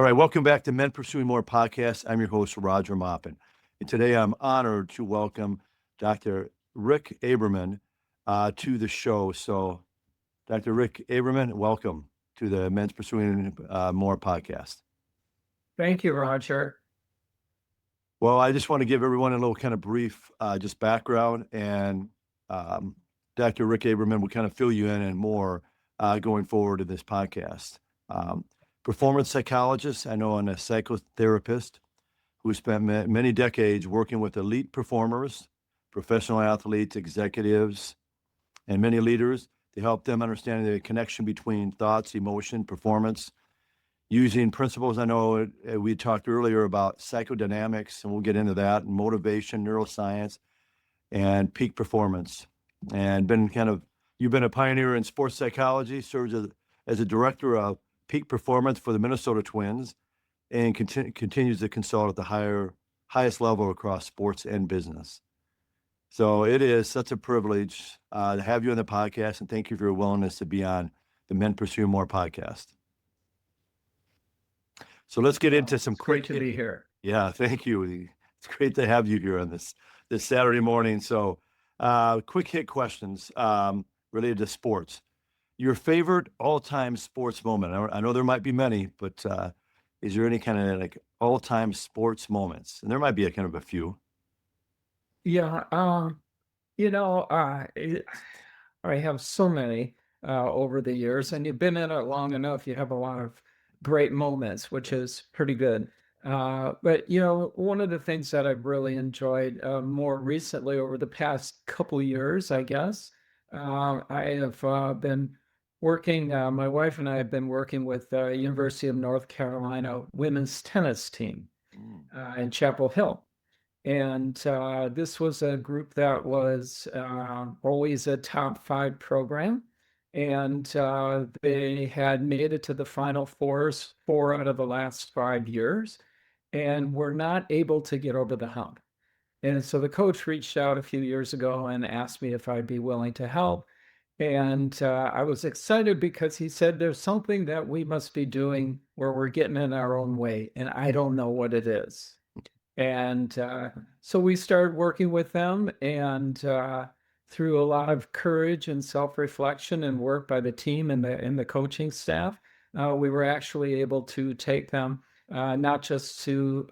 All right, welcome back to Men Pursuing More podcast. I'm your host, Roger Maupin. And today I'm honored to welcome Dr. Rick Aberman to the show. So, Dr. Rick Aberman, welcome to the Men's Pursuing More podcast. Thank you, Roger. Well, I just want to give everyone a little kind of brief just background, and Dr. Rick Aberman will kind of fill you in and more going forward in this podcast. Performance psychologist, I know, and a psychotherapist who spent many decades working with elite performers, professional athletes, executives, and many leaders to help them understand the connection between thoughts, emotion, performance, using principles. I know we talked earlier about psychodynamics, and we'll get into that, and motivation, neuroscience, and peak performance. And you've been a pioneer in sports psychology, serves as a director of peak performance for the Minnesota Twins, and continues to consult at the highest level across sports and business. So it is such a privilege to have you on the podcast, and thank you for your willingness to be on the Men Pursue More podcast. So let's get into some Great to be here. Yeah, thank you. It's great to have you here on this Saturday morning. So quick hit questions related to sports. Your favorite all-time sports moment? I know there might be many, but is there any kind of like all-time sports moments? And there might be a few. Yeah, I have so many over the years, and you've been in it long enough. You have a lot of great moments, which is pretty good. But one of the things that I've really enjoyed more recently over the past couple years, I guess, I have been working. My wife and I have been working with the University of North Carolina women's tennis team in Chapel Hill. And this was a group that was always a top 5 program. And they had made it to the Final Fours 4 out of the last 5 years, and were not able to get over the hump. And so the coach reached out a few years ago and asked me if I'd be willing to help. And I was excited because he said, there's something that we must be doing where we're getting in our own way, and I don't know what it is. And so we started working with them, and through a lot of courage and self-reflection and work by the team and the coaching staff, we were actually able to take them not just to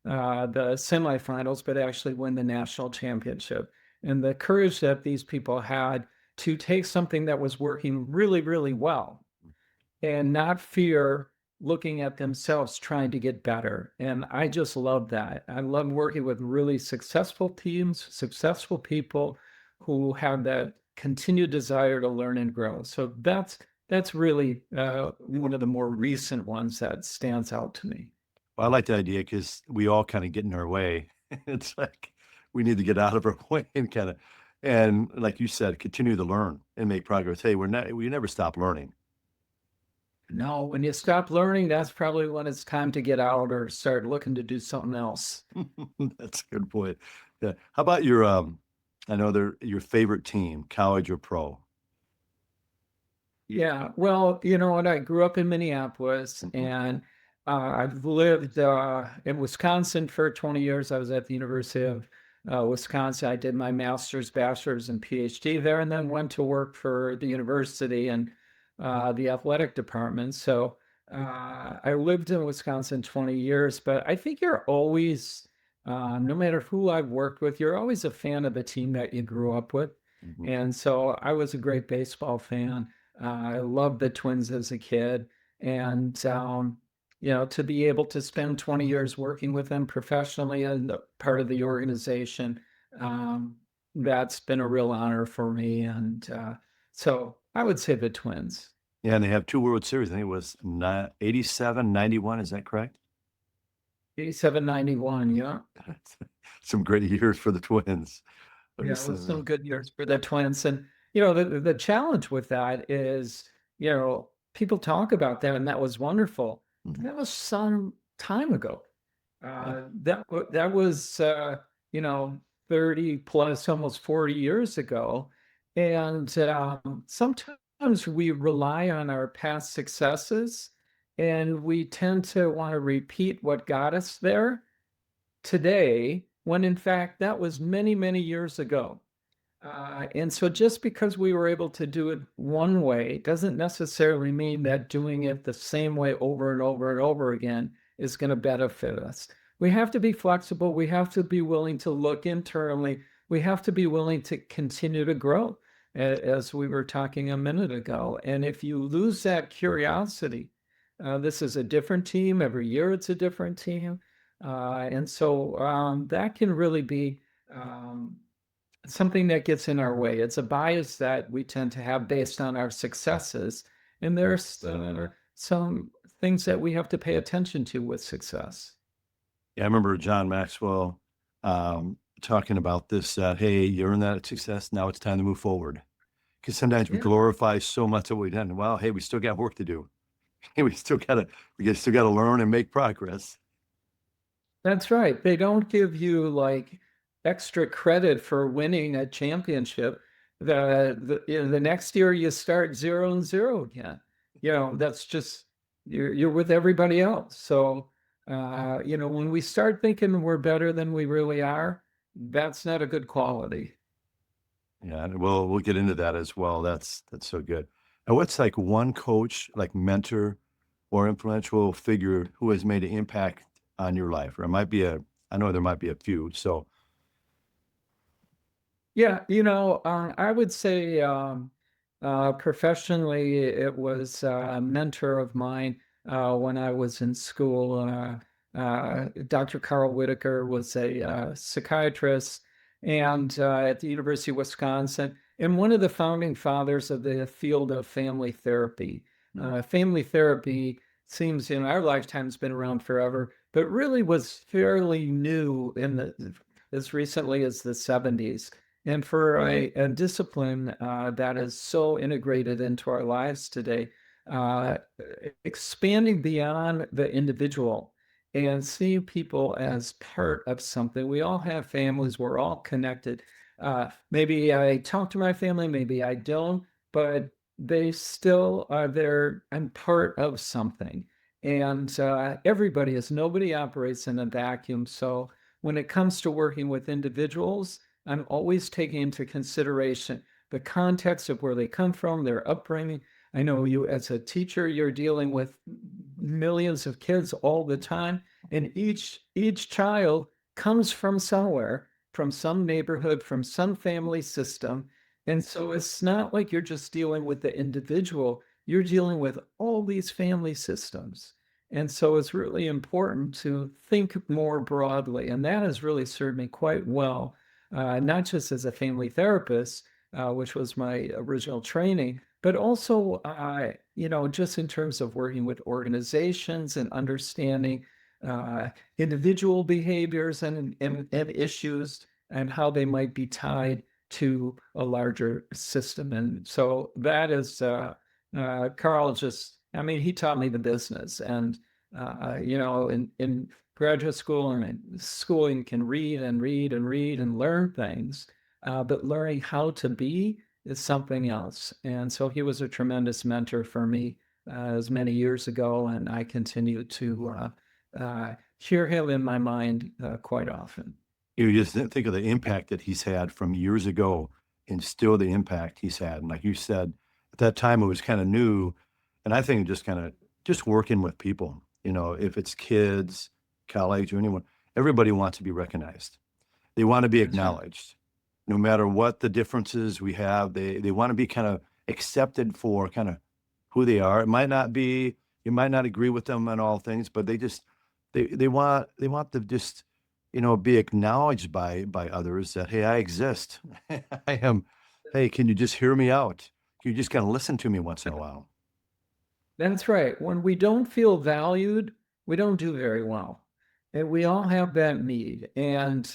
the semifinals, but actually win the national championship. And the courage that these people had to take something that was working really, really well and not fear looking at themselves trying to get better. And I just love that. I love working with really successful teams, successful people who have that continued desire to learn and grow. So that's really one of the more recent ones that stands out to me. Well, I like the idea because we all kind of get in our way. It's like we need to get out of our way and like you said, continue to learn and make progress. Hey, we never stop learning. No, when you stop learning, that's probably when it's time to get out or start looking to do something else. That's a good point. Yeah. How about your I know they're your favorite team, college or pro? Yeah, well, you know what? I grew up in Minneapolis, and I've lived in Wisconsin for 20 years. I was at the University of Wisconsin. I did my master's, bachelor's, and PhD there, and then went to work for the university and the athletic department. So I lived in Wisconsin 20 years, but I think you're always, no matter who I've worked with, you're always a fan of the team that you grew up with. Mhm. And so I was a great baseball fan. I loved the Twins as a kid. And, to be able to spend 20 years working with them professionally and part of the organization, that's been a real honor for me. And so I would say the Twins. Yeah, and they have 2 World Series. I think it was 87, 91. Is that correct? 87, 91, yeah. Some great years for the Twins. Yeah, it was some good years for the Twins. And, the challenge with that is, people talk about that, and that was wonderful. Mhm. That was some time ago. Yeah. That was, 30 plus, almost 40 years ago. And sometimes we rely on our past successes And we tend to want to repeat what got us there today, when in fact that was many, many years ago. And so just because we were able to do it one way doesn't necessarily mean that doing it the same way over and over and over again is going to benefit us. We have to be flexible. We have to be willing to look internally. We have to be willing to continue to grow, as we were talking a minute ago. And if you lose that curiosity, this is a different team. Every year it's a different team. And so that can really be something that gets in our way. It's a bias that we tend to have based on our successes. And there's some things that we have to pay attention to with success. Yeah, I remember John Maxwell talking about this, hey, you earned that success. Now it's time to move forward. Because sometimes we Yeah. glorify so much of what we've done. Well, hey, we still got work to do. Hey, still gotta learn and make progress. That's right. They don't give you like extra credit for winning a championship. The next year you start 0-0 again. That's just you're with everybody else. So when we start thinking we're better than we really are, that's not a good quality. Yeah, and we'll get into that as well. That's so good. And what's like one coach, like mentor or influential figure who has made an impact on your life? Or it might be I know there might be a few. So Yeah, I would say professionally, it was a mentor of mine when I was in school. Dr. Carl Whitaker was a psychiatrist and at the University of Wisconsin, and one of the founding fathers of the field of family therapy. Family therapy seems in our lifetime has been around forever, but really was fairly new in as recently as the 70s. And for a discipline that is so integrated into our lives today, uh, expanding beyond the individual and seeing people as part of something. We all have families, we're all connected. Maybe I talk to my family, maybe I don't, but they still are there. I'm part of something. And everybody is, nobody operates in a vacuum. So when it comes to working with individuals, I'm always taking into consideration the context of where they come from, their upbringing. I know you, as a teacher, you're dealing with millions of kids all the time, and each child comes from somewhere, from some neighborhood, from some family system. And so it's not like you're just dealing with the individual, you're dealing with all these family systems. And so it's really important to think more broadly. And that has really served me quite well, not just as a family therapist, which was my original training, but also, just in terms of working with organizations and understanding individual behaviors and issues and how they might be tied to a larger system. And so that is, Carl I mean, he taught me the business. And, in graduate school and in schooling can read and read and read and learn things, but learning how to be is something else. And so he was a tremendous mentor for me as many years ago, and I continue to hear him in my mind quite often. you just think of the impact that he's had from years ago and still the impact he's had. And like you said, at that time it was kind of new. And I think just kind of just working with people, if it's kids, colleagues, or anyone, everybody wants to be recognized. They want to be That's right. acknowledged. No matter what the differences we have, they want to be kind of accepted for kind of who they are. It might not be, you might not agree with them on all things, but they want to just, be acknowledged by others that, hey, I exist. I am, hey, can you just hear me out? Can you just kind of listen to me once in a while? That's right. When we don't feel valued, we don't do very well. And we all have that need. And,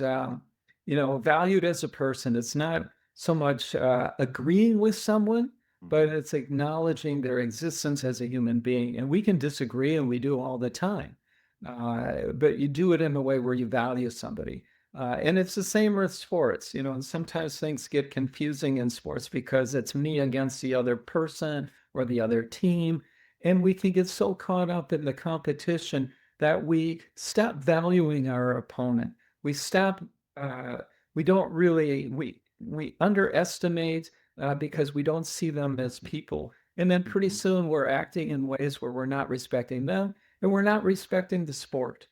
valued as a person, it's not so much agreeing with someone, but it's acknowledging their existence as a human being. And we can disagree, and we do all the time. But you do it in a way where you value somebody. And it's the same with sports, and sometimes things get confusing in sports because it's me against the other person or the other team. And we can get so caught up in the competition that we stop valuing our opponent. We stop, uh, we don't really, we underestimate because we don't see them as people. And then pretty soon we're acting in ways where we're not respecting them and we're not respecting the sport.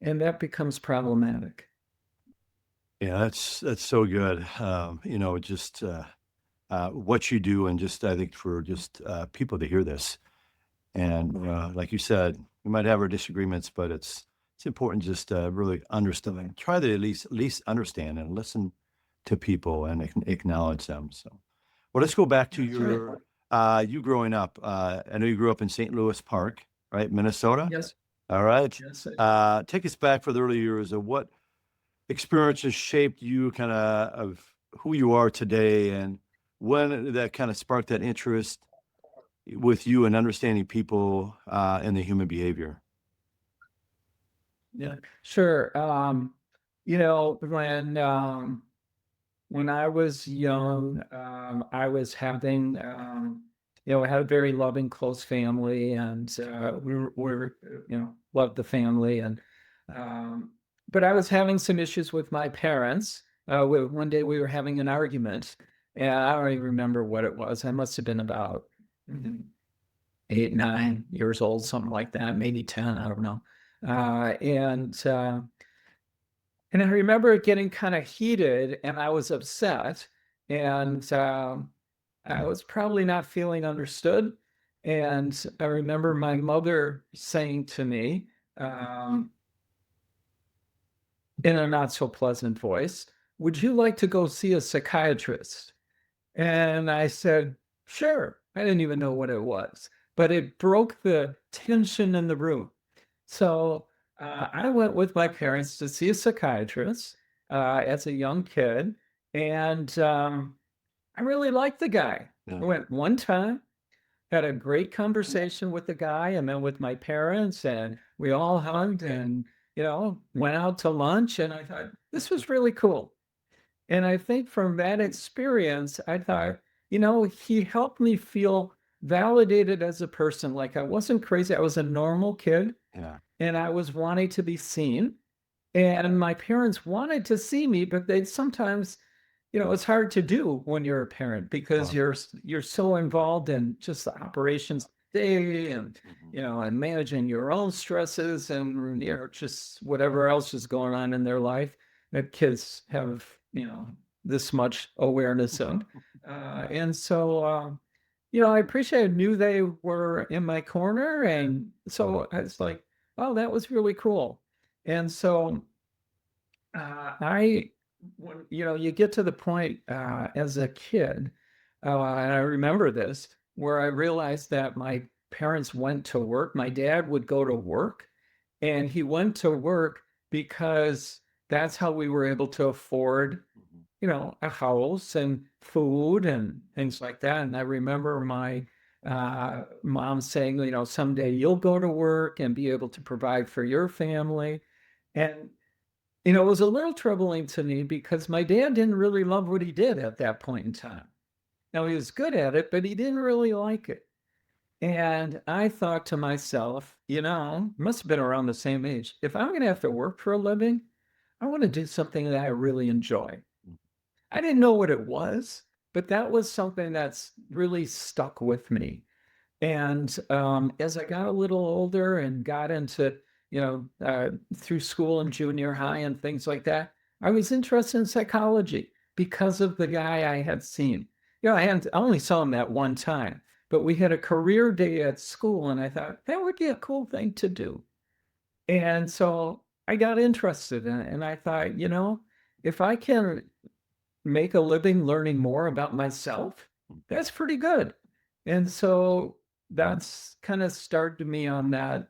And that becomes problematic. Yeah, that's so good. Just what you do, and just I think for just people to hear this, and like you said, we might have our disagreements, but it's important just to really understand. Try to at least understand and listen to people and acknowledge them. So, well, let's go back to That's right. your you growing up. I know you grew up in St. Louis Park, right, Minnesota. Yes. All right. Yes. Take us back for the early years of what experiences shaped you kind of who you are today, and when that kind of sparked that interest with you in understanding people and the human behavior. Yeah. Sure. You know, when I was young, I was having, I had a very loving, close family, and loved the family, and um, but I was having some issues with my parents. One day we were having an argument, and I don't even remember what it was. I must have been about 8, 9 years old, something like that, maybe 10. I don't know. Uh, and uh, and I remember it getting kind of heated, and I was upset, and I was probably not feeling understood. And I remember my mother saying to me, um, in a not so pleasant voice, "Would you like to go see a psychiatrist?" And I said, "Sure." I didn't even know what it was, but it broke the tension in the room. So I went with my parents to see a psychiatrist as a young kid, and I really liked the guy. I Yeah. went one time, had a great conversation with the guy, and then with my parents, and we all hugged and went out to lunch. And I thought this was really cool. And I think from that experience, I thought, he helped me feel validated as a person. Like I wasn't crazy. I was a normal kid Yeah. and I was wanting to be seen. And my parents wanted to see me, but they sometimes, it's hard to do when you're a parent because Well, you're so involved in just the operations of the day and mhm. and managing your own stresses and just whatever else is going on in their life that kids have, this much awareness of. And so I appreciated, knew they were in my corner. And so I was like, oh, that was really cool. And so when you get to the point as a kid, and I remember this, where I realized that my parents went to work. My dad would go to work, and he went to work because that's how we were able to afford Mhm. a house and food and things like that. And I remember my mom saying, someday you'll go to work and be able to provide for your family. And, it was a little troubling to me because my dad didn't really love what he did at that point in time. Now, he was good at it, but he didn't really like it. And I thought to myself, must have been around the same age. If I'm going to have to work for a living, I want to do something that I really enjoy. I didn't know what it was, but that was something that's really stuck with me. And as I got a little older and got into, through school and junior high and things like that, I was interested in psychology because of the guy I had seen. I only saw him that one time, but we had a career day at school, and I thought that would be a cool thing to do. And so I got interested in it, and I thought, if I can make a living learning more about myself, that's pretty good. And so that's kind of started me on that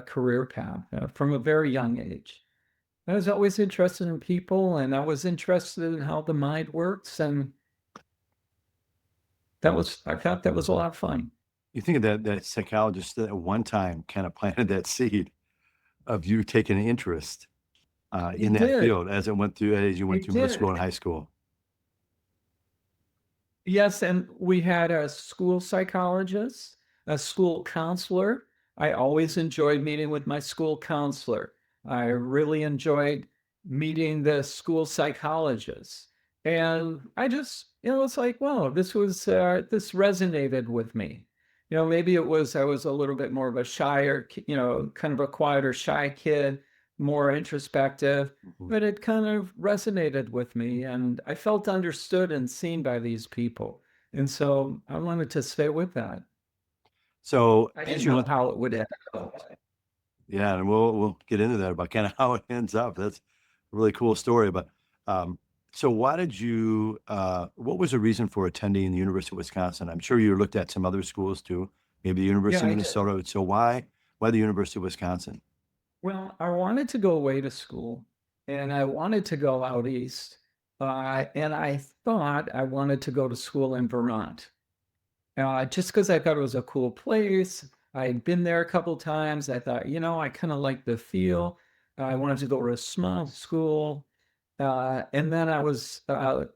career path from a very young age. I was always interested in people, and I was interested in how the mind works, and I thought that was a lot of fun. You think of that psychologist that at one time kind of planted that seed of you taking an interest He in that did. field as you went He through middle school did. and high school. Yes, and we had a school psychologist, a school counselor. I always enjoyed meeting with my school counselor. I really enjoyed meeting the school psychologist. And I just, it's like, wow, this resonated with me. Maybe it was I was a little bit more of a shyer, kind of a quieter, shy kid, more introspective, Mhm. but it kind of resonated with me, and I felt understood and seen by these people. And so I wanted to stay with that. So I as didn't you know look, how it would end up. yeah, and we'll get into that about kind of how it ends up. That's a really cool story. But um, so why did you? What was the reason for attending the University of Wisconsin? I'm sure you looked at some other schools too, maybe the Yeah, University of I did. Minnesota. So why the University of Wisconsin? Well, I wanted to go away to school and I wanted to go out east. And I thought I wanted to go to school in Vermont. Just because I thought it was a cool place. I'd been there a couple times. I thought, I kind of like the feel. I wanted to go to a small school. And then I was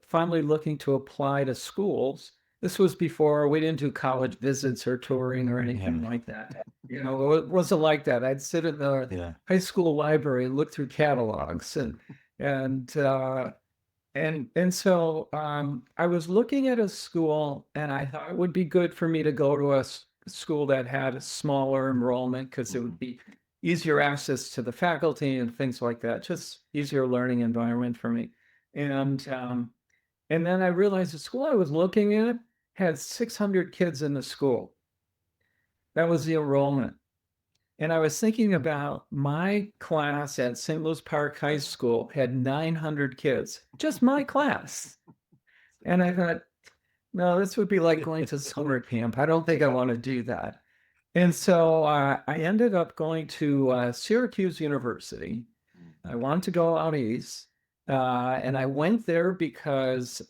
finally looking to apply to schools. This was before we didn't do college visits or touring or anything Yeah, like that. It wasn't like that. I'd sit in the yeah. high school library and look through catalogs and so I was looking at a school, and I thought it would be good for me to go to a school that had a smaller enrollment because it Mhm. would be easier access to the faculty and things like that. Just easier learning environment for me. And um, and then I realized the school I was looking at had 600 kids in the school. That was the enrollment. And I was thinking about my class at St. Louis Park High School had 900 kids, just my class. And I thought, no, this would be like going to summer camp. I don't think I want to do that. And so I ended up going to Syracuse University. I wanted to go out east. And I went there because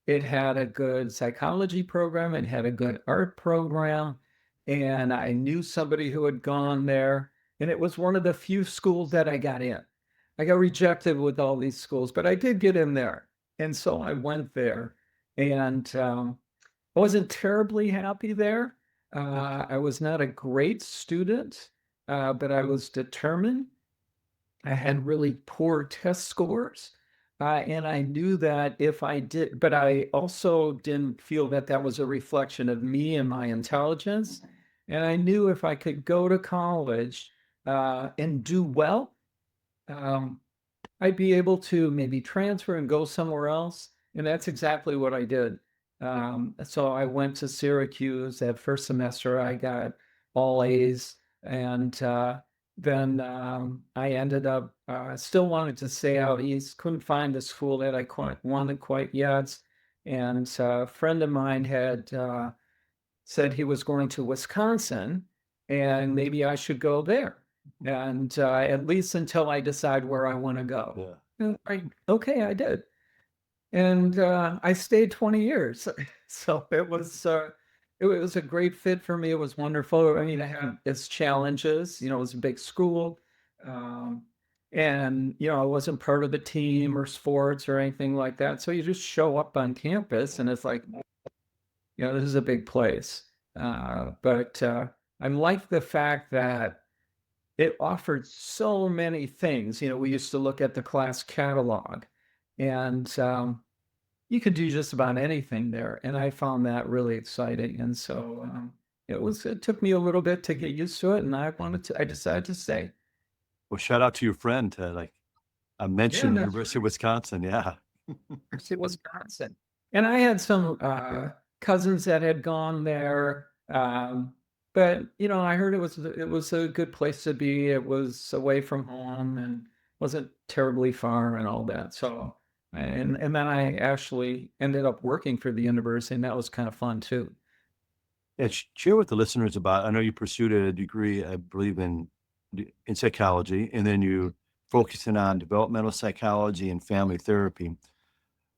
it had a good psychology program, it had a good art program, and I knew somebody who had gone there. And it was one of the few schools that I got in. I got rejected with all these schools, but I did get in there. And so I went there, and I wasn't terribly happy there. I was not a great student, but I was determined. I had really poor test scores. And I knew that if I did, but I also didn't feel that that was a reflection of me and my intelligence. And I knew if I could go to college and do well, um, I'd be able to maybe transfer and go somewhere else. And that's exactly what I did. So I went to Syracuse that first semester. I got all A's. And then I ended up still wanted to stay out east. Couldn't find the school that I quite wanted quite yet. And a friend of mine had said he was going to Wisconsin and maybe I should go there. And at least until I decide where I want to go. Yeah. And okay, I did. And I stayed 20 years. So it was a great fit for me. It was wonderful. I mean, I had its challenges. It was a big school. Um, and, I wasn't part of the team or sports or anything like that. So you just show up on campus and it's like, this is a big place. But I like the fact that it offered so many things. We used to look at the class catalog and you could do just about anything there. And I found that really exciting. And so it took me a little bit to get used to it. And I decided to stay. Well, shout out to your friend to like I Yeah, mentioned that's University of Wisconsin. Yeah. University of Wisconsin. And I had some cousins that had gone there. But I heard it was a good place to be. It was away from home and wasn't terribly far and all that. So and then I actually ended up working for the university, and that was kind of fun too. And share with the listeners about, I know you pursued a degree, I believe in psychology, and then you focusing on developmental psychology and family therapy.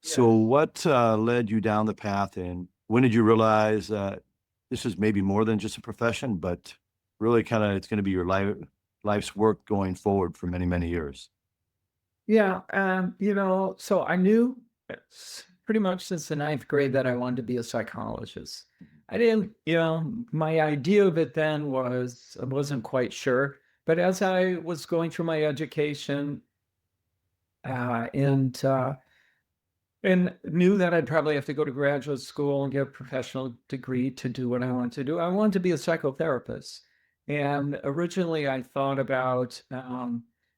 So Yes. what led you down the path and when did you realize this is maybe more than just a profession, but really kind of it's going to be your life's work going forward for many, many years? Yeah, so I knew pretty much since the ninth grade that I wanted to be a psychologist. I didn't, my idea of it then was I wasn't quite sure. But as I was going through my education, uh, and uh, and knew that I'd probably have to go to graduate school and get a professional degree to do what I wanted to do. I wanted to be a psychotherapist. And originally I thought about,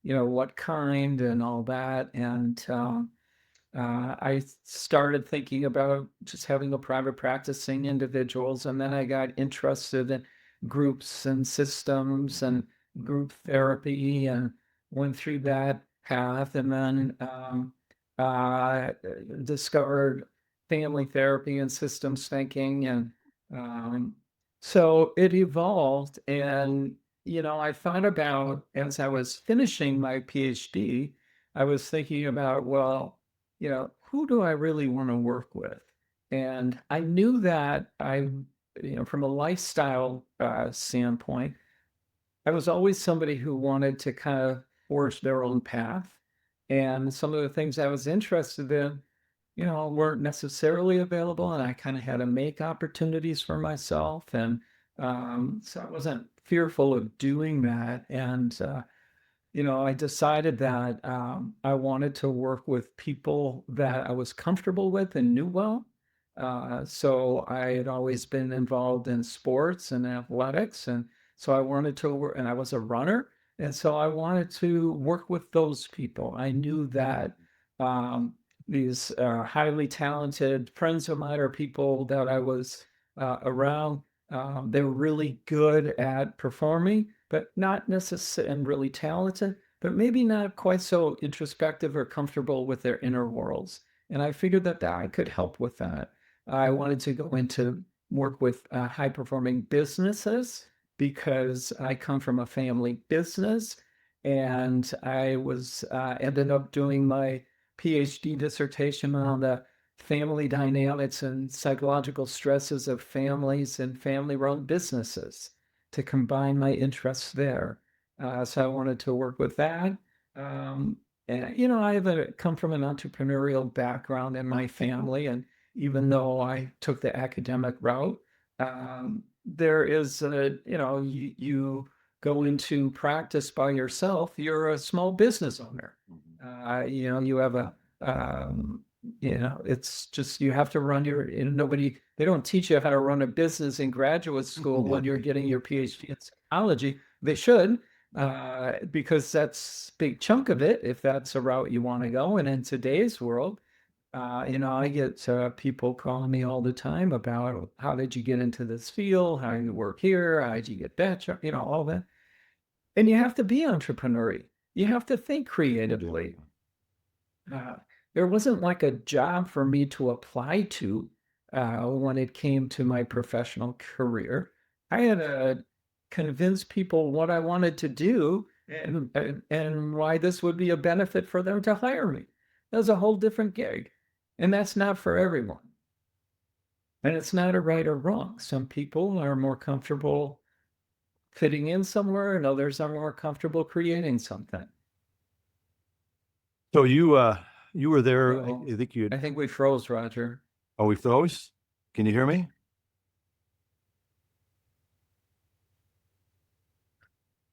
what kind and all that. And I started thinking about just having a private practice, seeing individuals. And then I got interested in groups and systems and group therapy and went through that path. And then uh, discovered family therapy and systems thinking. And um, so it evolved. And, I thought about as I was finishing my PhD, I was thinking about, well, who do I really want to work with? And I knew that from a lifestyle standpoint, I was always somebody who wanted to kind of forge their own path. And some of the things I was interested in, weren't necessarily available. And I kind of had to make opportunities for myself. And so I wasn't fearful of doing that. And I decided that I wanted to work with people that I was comfortable with and knew well. So I had always been involved in sports and athletics, and so I wanted to work, and I was a runner, and so I wanted to work with those people. I knew that um, these highly talented friends of mine or people that I was around, they were really good at performing but not necessarily and really talented, but maybe not quite so introspective or comfortable with their inner worlds. And I figured that I could help with that. I wanted to go into work with high performing businesses because I come from a family business, and I was ended up doing my PhD dissertation on the family dynamics and psychological stresses of families and family run businesses to combine my interests there. So I wanted to work with that. Um, and, I come from an entrepreneurial background in my family. And even though I took the academic route, there is, you go into practice by yourself, you're a small business owner. You have um, it's just you have to run they don't teach you how to run a business in graduate school when you're getting your PhD in psychology. They should, because that's a big chunk of it, if that's a route you want to go. And in today's world, I get people calling me all the time about how did you get into this field? How do you work here? How did you get that job? All that. And you have to be entrepreneurial. You have to think creatively. Uh, there wasn't like a job for me to apply to when it came to my professional career. I had to convince people what I wanted to do and why this would be a benefit for them to hire me. That was a whole different gig. And that's not for everyone. And it's not a right or wrong. Some people are more comfortable fitting in somewhere, and others are more comfortable creating something. So you were there. Well, I think you. I think we froze, Roger. Oh, we froze. Can you hear me?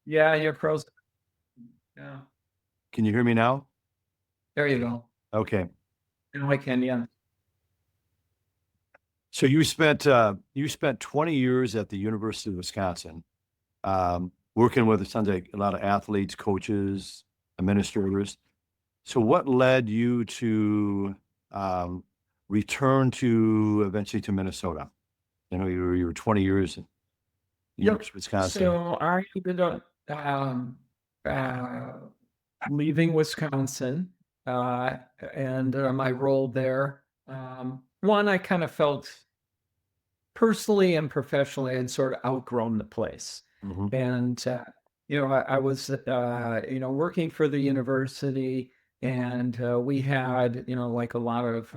Yeah, you're frozen. Yeah. Can you hear me now? There you go. Okay. Now I can, yeah. So you spent 20 years at the University of Wisconsin, working with, it sounds like, a lot of athletes, coaches, administrators. So what led you to return to eventually to Minnesota? You were 20 years in University of Wisconsin. So I ended up leaving Wisconsin and my role there. One, I kind of felt personally and professionally had sort of outgrown the place. Mhm. And, I was, working for the university, and we had, like a lot of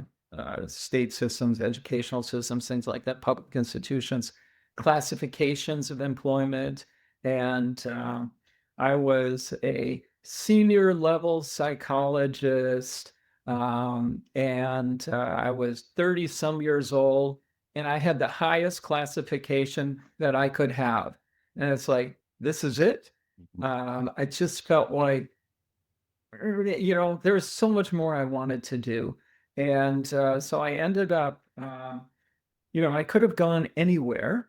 state systems, educational systems, things like that, public institutions, classifications of employment. And I was a senior level psychologist And I was 30 some years old, and I had the highest classification that I could have. And it's like, this is it. I just felt like, there's so much more I wanted to do. And so I ended up, I could have gone anywhere,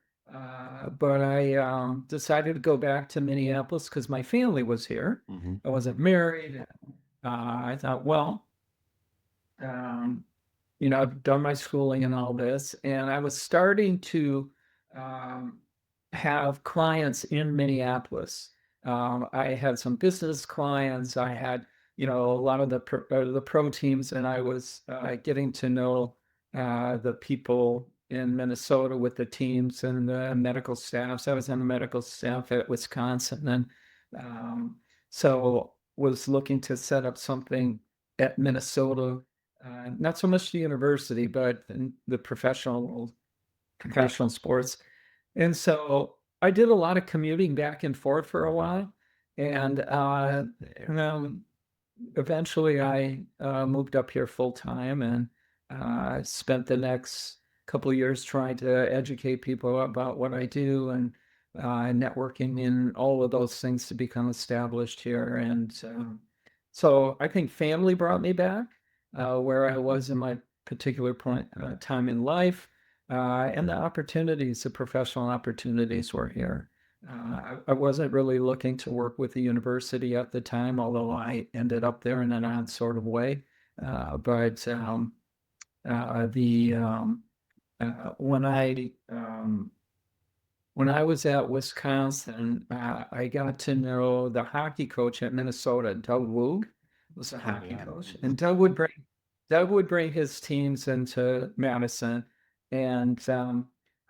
but I decided to go back to Minneapolis because my family was here. Mhm. I wasn't married. I thought, well, um, I've done my schooling and all this, and I was starting to um, have clients in Minneapolis. I had some business clients. I had, a lot of the pro teams, and I was getting to know the people in Minnesota with the teams and the medical staffs. I was on the medical staff at Wisconsin, and um, so was looking to set up something at Minnesota, not so much the university, but in the professional sports. And so I did a lot of commuting back and forth for a while. And eventually I moved up here full time, and spent the next couple of years trying to educate people about what I do, and networking in all of those things to become established here. And so I think family brought me back where I was in my particular point time in life, and the opportunities, the professional opportunities were here. I wasn't really looking to work with the university at the time, although I ended up there in an odd sort of way. But the when I was at Wisconsin, I got to know the hockey coach at Minnesota, Doug Woog was a hockey coach, and Doug would bring his teams into Madison, and I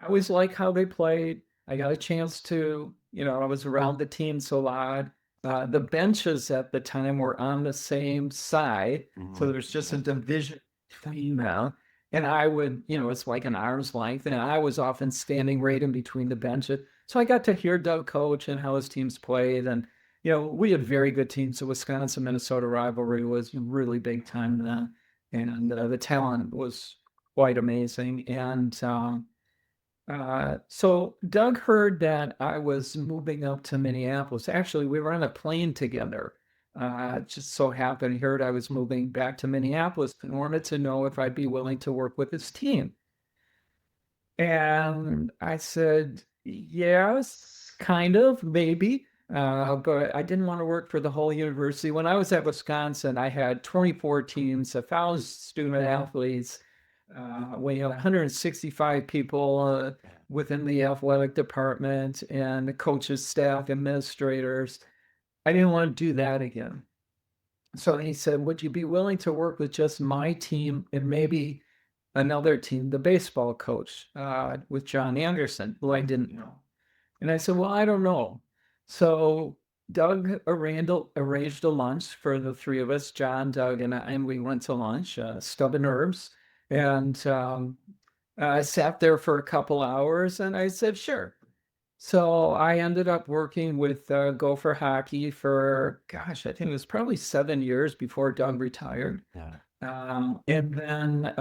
always liked how they played. I got a chance to, I was around the teams a lot. The benches at the time were on the same side, so there's just a division between them. And I would, it's like an arm's length, and I was often standing right in between the benches. So I got to hear Doug coach and how his teams played. And, we had very good teams. The Wisconsin Minnesota rivalry was really big time then. And the talent was quite amazing. And so Doug heard that I was moving up to Minneapolis. Actually, we were on a plane together. It just so happened he heard I was moving back to Minneapolis and wanted to know if I'd be willing to work with his team. And I said, yes, kind of, maybe. But I didn't want to work for the whole university. When I was at Wisconsin, I had 24 teams, 1,000 student athletes. We had 165 people within the athletic department, and the coaches, staff, administrators. I didn't want to do that again. So he said, would you be willing to work with just my team and maybe another team, the baseball coach, with John Anderson, who I didn't know? And I said, well, I don't know. So Doug arranged a lunch for the three of us, John, Doug, and I, and we went to lunch, Stub and Herbs. And I sat there for a couple hours, and I said, sure. So I ended up working with Gopher hockey for, gosh, I think it was probably 7 years before Doug retired. Yeah. And then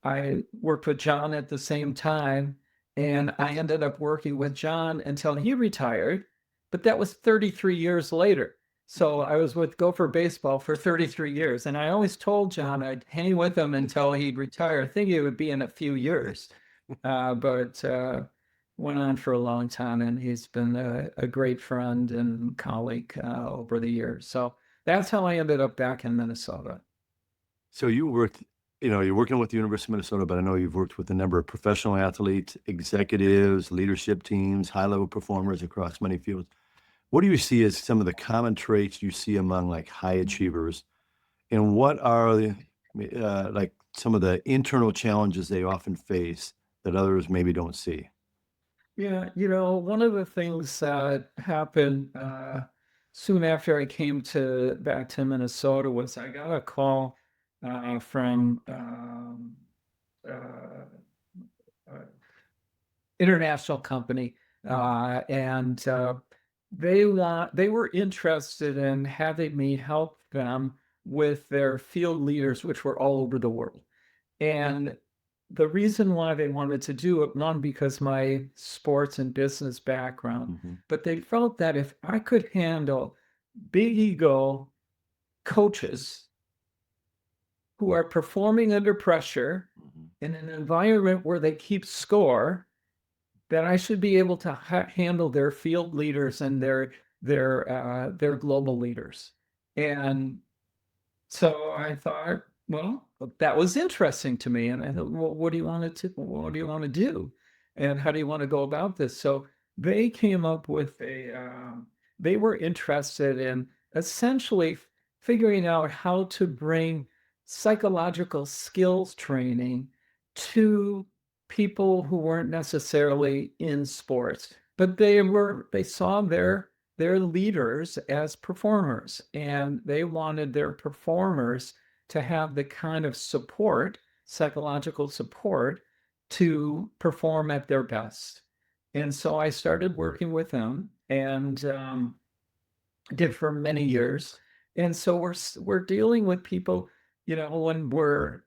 I worked with John at the same time, and I ended up working with John until he retired, but that was 33 years later. So I was with Gopher Baseball for 33 years, and I always told John I'd hang with him until he'd retire. I think it would be in a few years, but went on for a long time, and he's been a great friend and colleague over the years. So that's how I ended up back in Minnesota. So you worked, you're working with the University of Minnesota, but I know you've worked with a number of professional athletes, executives, leadership teams, high-level performers across many fields. What do you see as some of the common traits you see among like high achievers, and what are the like some of the internal challenges they often face that others maybe don't see? Yeah, one of the things that happened soon after I came to back to Minnesota was I got a call from uh, uh, international company, and they were interested in having me help them with their field leaders, which were all over the world. And the reason why they wanted to do it, not because my sports and business background, but they felt that if I could handle big ego coaches who are performing under pressure in an environment where they keep score, that I should be able to handle their field leaders and their global leaders. And so I thought, well, that was interesting to me. And I thought, well, what do you want to do? And how do you want to go about this? So they came up with they were interested in essentially figuring out how to bring psychological skills training to people who weren't necessarily in sports, but they saw their leaders as performers, and they wanted their performers to have the kind of support, psychological support, to perform at their best. And so I started working with them, and did for many years. And so we're dealing with people, when we're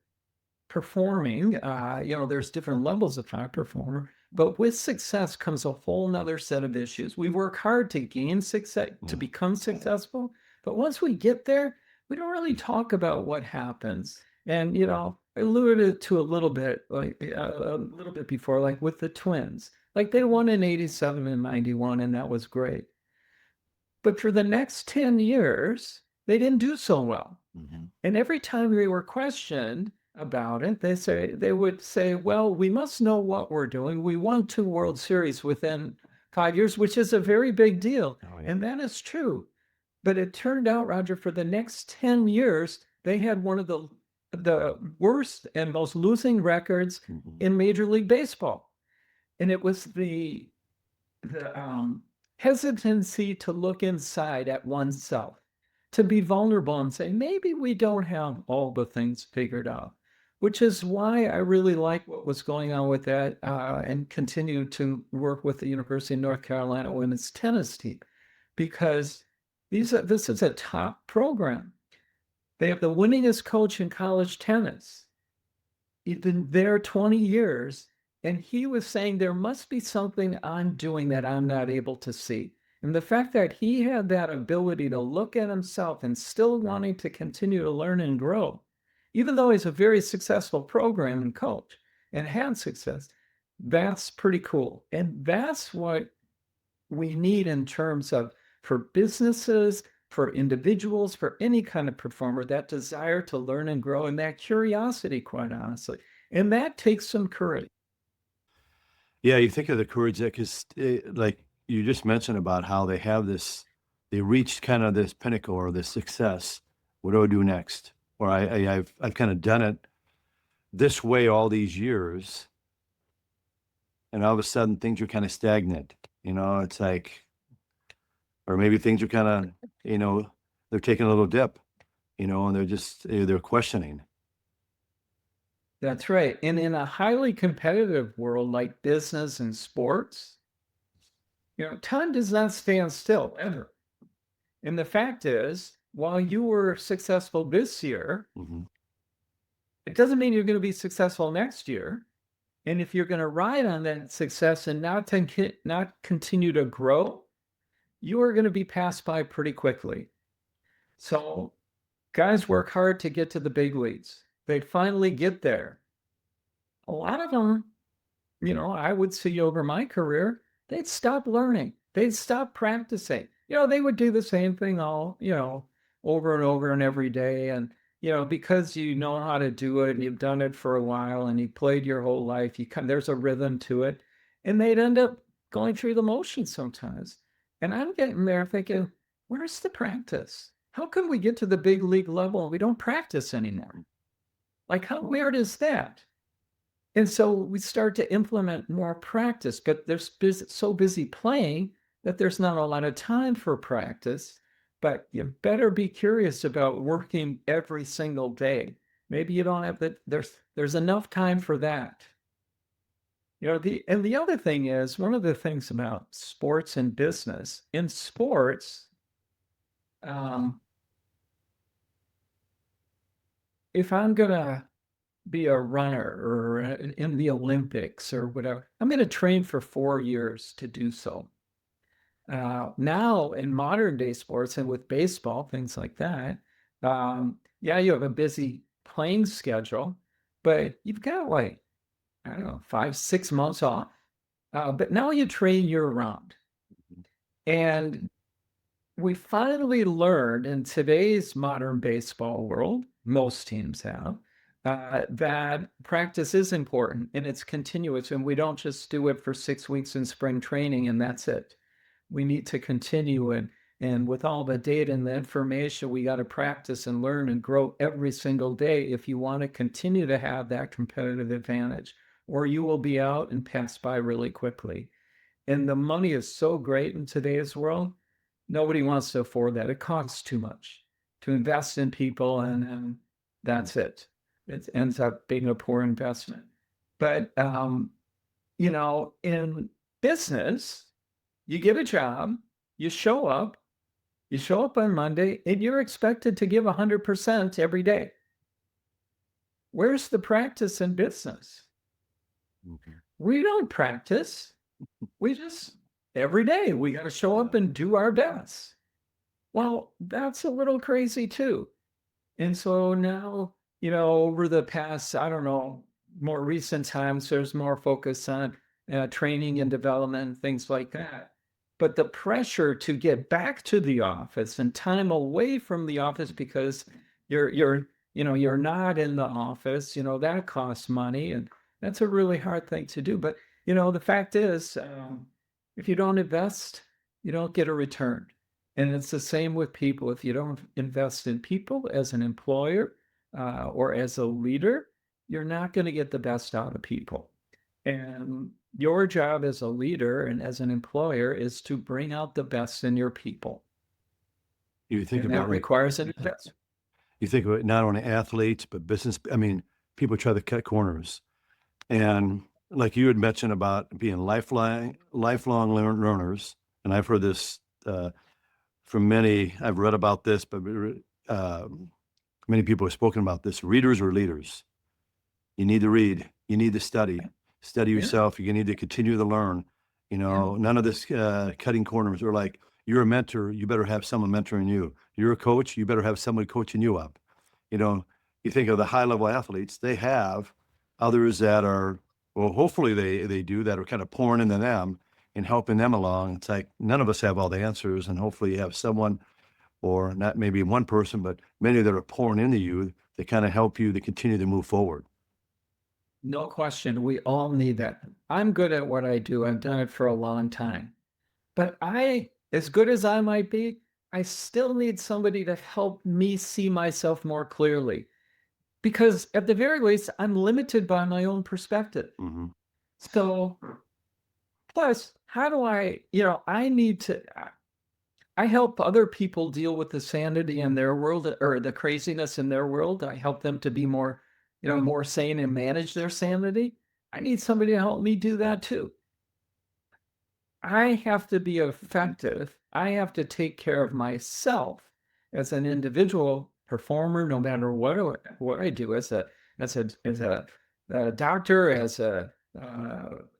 performing, there's different levels of high performer, but with success comes a whole nother set of issues. We work hard to gain success, to become successful, but once we get there, we don't really talk about what happens. And, I alluded to a little bit, before, like with the twins, like they won in 87 and 91, and that was great. But for the next 10 years, they didn't do so well. And every time we were questioned about it, they would say, well, we must know what we're doing. We won 2 World Series within 5 years, which is a very big deal. Oh, yeah. And that is true. But it turned out, Roger, for the next 10 years, they had one of the worst and most losing records in Major League Baseball. And it was the hesitancy to look inside at oneself, to be vulnerable and say, maybe we don't have all the things figured out, which is why I really like what was going on with that, and continue to work with the University of North Carolina women's tennis team, because this is a top program. They have the winningest coach in college tennis. He's been there 20 years. And he was saying there must be something I'm doing that I'm not able to see. And the fact that he had that ability to look at himself and still wanting to continue to learn and grow, even though he's a very successful program and coach and had success, that's pretty cool. And that's what we need in terms of, for businesses, for individuals, for any kind of performer, that desire to learn and grow, and that curiosity, quite honestly. And that takes some courage. Yeah, you think of the courage that, because like you just mentioned about how they have this, they reached kind of this pinnacle or this success. What do I do next? Or I've kind of done it this way all these years, and all of a sudden things are kind of stagnant. It's like, or maybe things are kind of, they're taking a little dip, and they're questioning. That's right. And in a highly competitive world like business and sports, time does not stand still ever. And the fact is, while you were successful this year, it doesn't mean you're going to be successful next year. And if you're going to ride on that success and not continue to grow, you are going to be passed by pretty quickly. So guys work hard to get to the big leagues. They finally get there. A lot of them, I would see over my career, they'd stop learning. They'd stop practicing. They would do the same thing all, over and over and every day. And, because you know how to do it and you've done it for a while and you played your whole life, there's a rhythm to it. And they'd end up going through the motions sometimes. And I'm getting there thinking, where's the practice? How can we get to the big league level and we don't practice anymore? Like, how weird is that? And so we start to implement more practice, but they're so busy playing that there's not a lot of time for practice. But you better be curious about working every single day. Maybe you don't have that. There's enough time for that. And the other thing is, one of the things about sports and business, in sports, if I'm gonna be a runner or in the Olympics or whatever, I'm gonna train for 4 years to do so. Now in modern day sports and with baseball, things like that, yeah, you have a busy playing schedule, but you've got like, I don't know, 5, 6 months off. But now you train year round. And we finally learned in today's modern baseball world, most teams have, that practice is important and it's continuous. And we don't just do it for 6 weeks in spring training and that's it. We need to continue and with all the data and the information, we got to practice and learn and grow every single day if you want to continue to have that competitive advantage, or you will be out and pass by really quickly. And the money is so great in today's world, nobody wants to afford that. It costs too much to invest in people, and that's it. It ends up being a poor investment. But in business, you get a job, you show up, on Monday, and you're expected to give 100% every day. Where's the practice in business? Mhm. We don't practice. We just, every day, we got to show up and do our best. Well, that's a little crazy too. And so now, over the past, I don't know, more recent times, there's more focus on training and development, things like that. But the pressure to get back to the office and time away from the office because you're not in the office, that costs money, and that's a really hard thing to do. But the fact is, if you don't invest, you don't get a return. And it's the same with people. If you don't invest in people as an employer or as a leader, you're not going to get the best out of people. And your job as a leader and as an employer is to bring out the best in your people. You think And that about it, requires an investment. you think about not only athletes, but business. I mean, people try to cut corners. And like you had mentioned about being lifelong learners, and I've heard this from many, I've read about this, but many people have spoken about this. Readers are leaders. You need to read. You need to study. Study Yeah. yourself. You need to continue to learn. None of this cutting corners or like you're a mentor. You better have someone mentoring you. You're a coach. You better have someone coaching you up. You think of the high level athletes, they have others that are, well, hopefully they do that are kind of pouring into them and helping them along. It's like none of us have all the answers, and hopefully you have someone, or not maybe one person, but many that are pouring into you that kind of help you to continue to move forward. No question. We all need that. I'm good at what I do. I've done it for a long time. But as good as I might be, I still need somebody to help me see myself more clearly. Because at the very least, I'm limited by my own perspective. Hmm. So, plus, how do I need to, I help other people deal with the sanity in their world or the craziness in their world. I help them to be more, more sane and manage their sanity. I need somebody to help me do that too. I have to be effective. I have to take care of myself as an individual performer, no matter what I do as a doctor, as a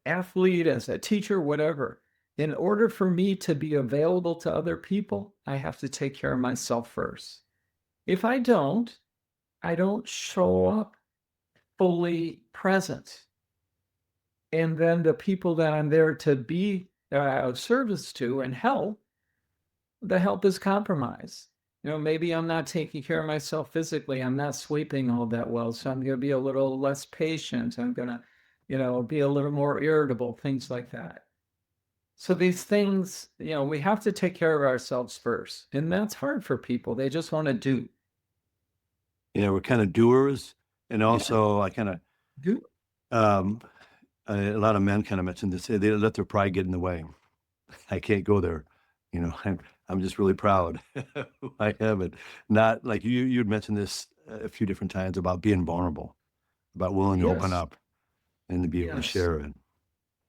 athlete, as a teacher, whatever. In order for me to be available to other people, I have to take care of myself first. If I don't show up fully present. And then the people that I'm there to be of service to and help, the help is compromised. Maybe I'm not taking care of myself physically. I'm not sleeping all that well. So I'm going to be a little less patient. I'm going to, be a little more irritable, things like that. So these things, we have to take care of ourselves first. And that's hard for people. They just want to do. We're kind of doers. And Yeah. also I kind of, Do. um, a lot of men kind of mentioned this, they let their pride get in the way. I can't go there. I'm just really proud who I am. And not like you'd mentioned this a few different times about being vulnerable, about willing to open Yes. up and to be able to Yes. share it.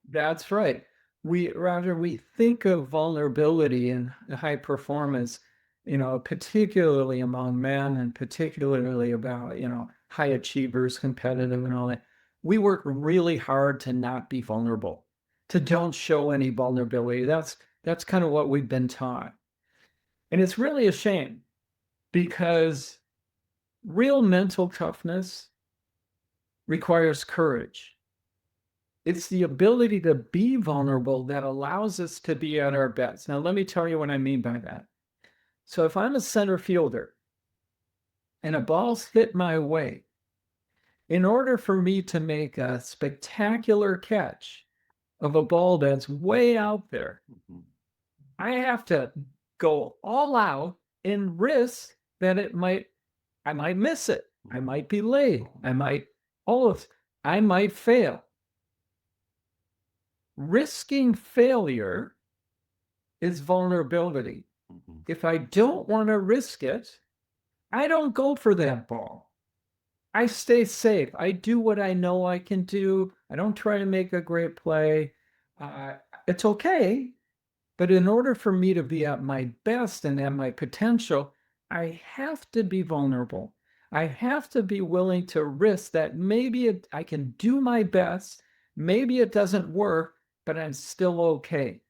That's right. We think of vulnerability and high performance particularly among men and particularly about, high achievers, competitive and all that. We work really hard to not be vulnerable, to don't show any vulnerability. That's kind of what we've been taught. And it's really a shame because real mental toughness requires courage. It's the ability to be vulnerable that allows us to be at our best. Now, let me tell you what I mean by that. So if I'm a center fielder and a ball's hit my way, in order for me to make a spectacular catch of a ball that's way out there, I have to go all out and risk that I might miss it. I might be late. I might fail. Risking failure is vulnerability. If I don't want to risk it, I don't go for that ball. I stay safe. I do what I know I can do. I don't try to make a great play. It's okay. But in order for me to be at my best and at my potential, I have to be vulnerable. I have to be willing to risk that I can do my best. Maybe it doesn't work, but I'm still okay.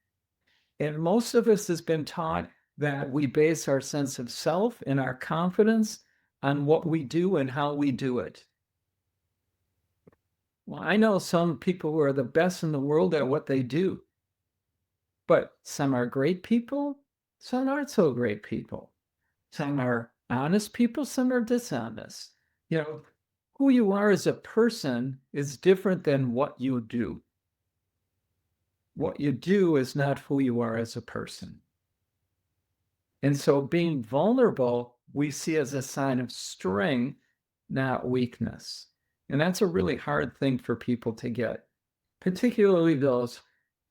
And most of us has been taught that we base our sense of self and our confidence on what we do and how we do it. Well, I know some people who are the best in the world at what they do, but some are great people, some aren't so great people. Some are honest people, some are dishonest. Who you are as a person is different than what you do. What you do is not who you are as a person. And so being vulnerable, we see as a sign of strength, not weakness. And that's a really hard thing for people to get, particularly those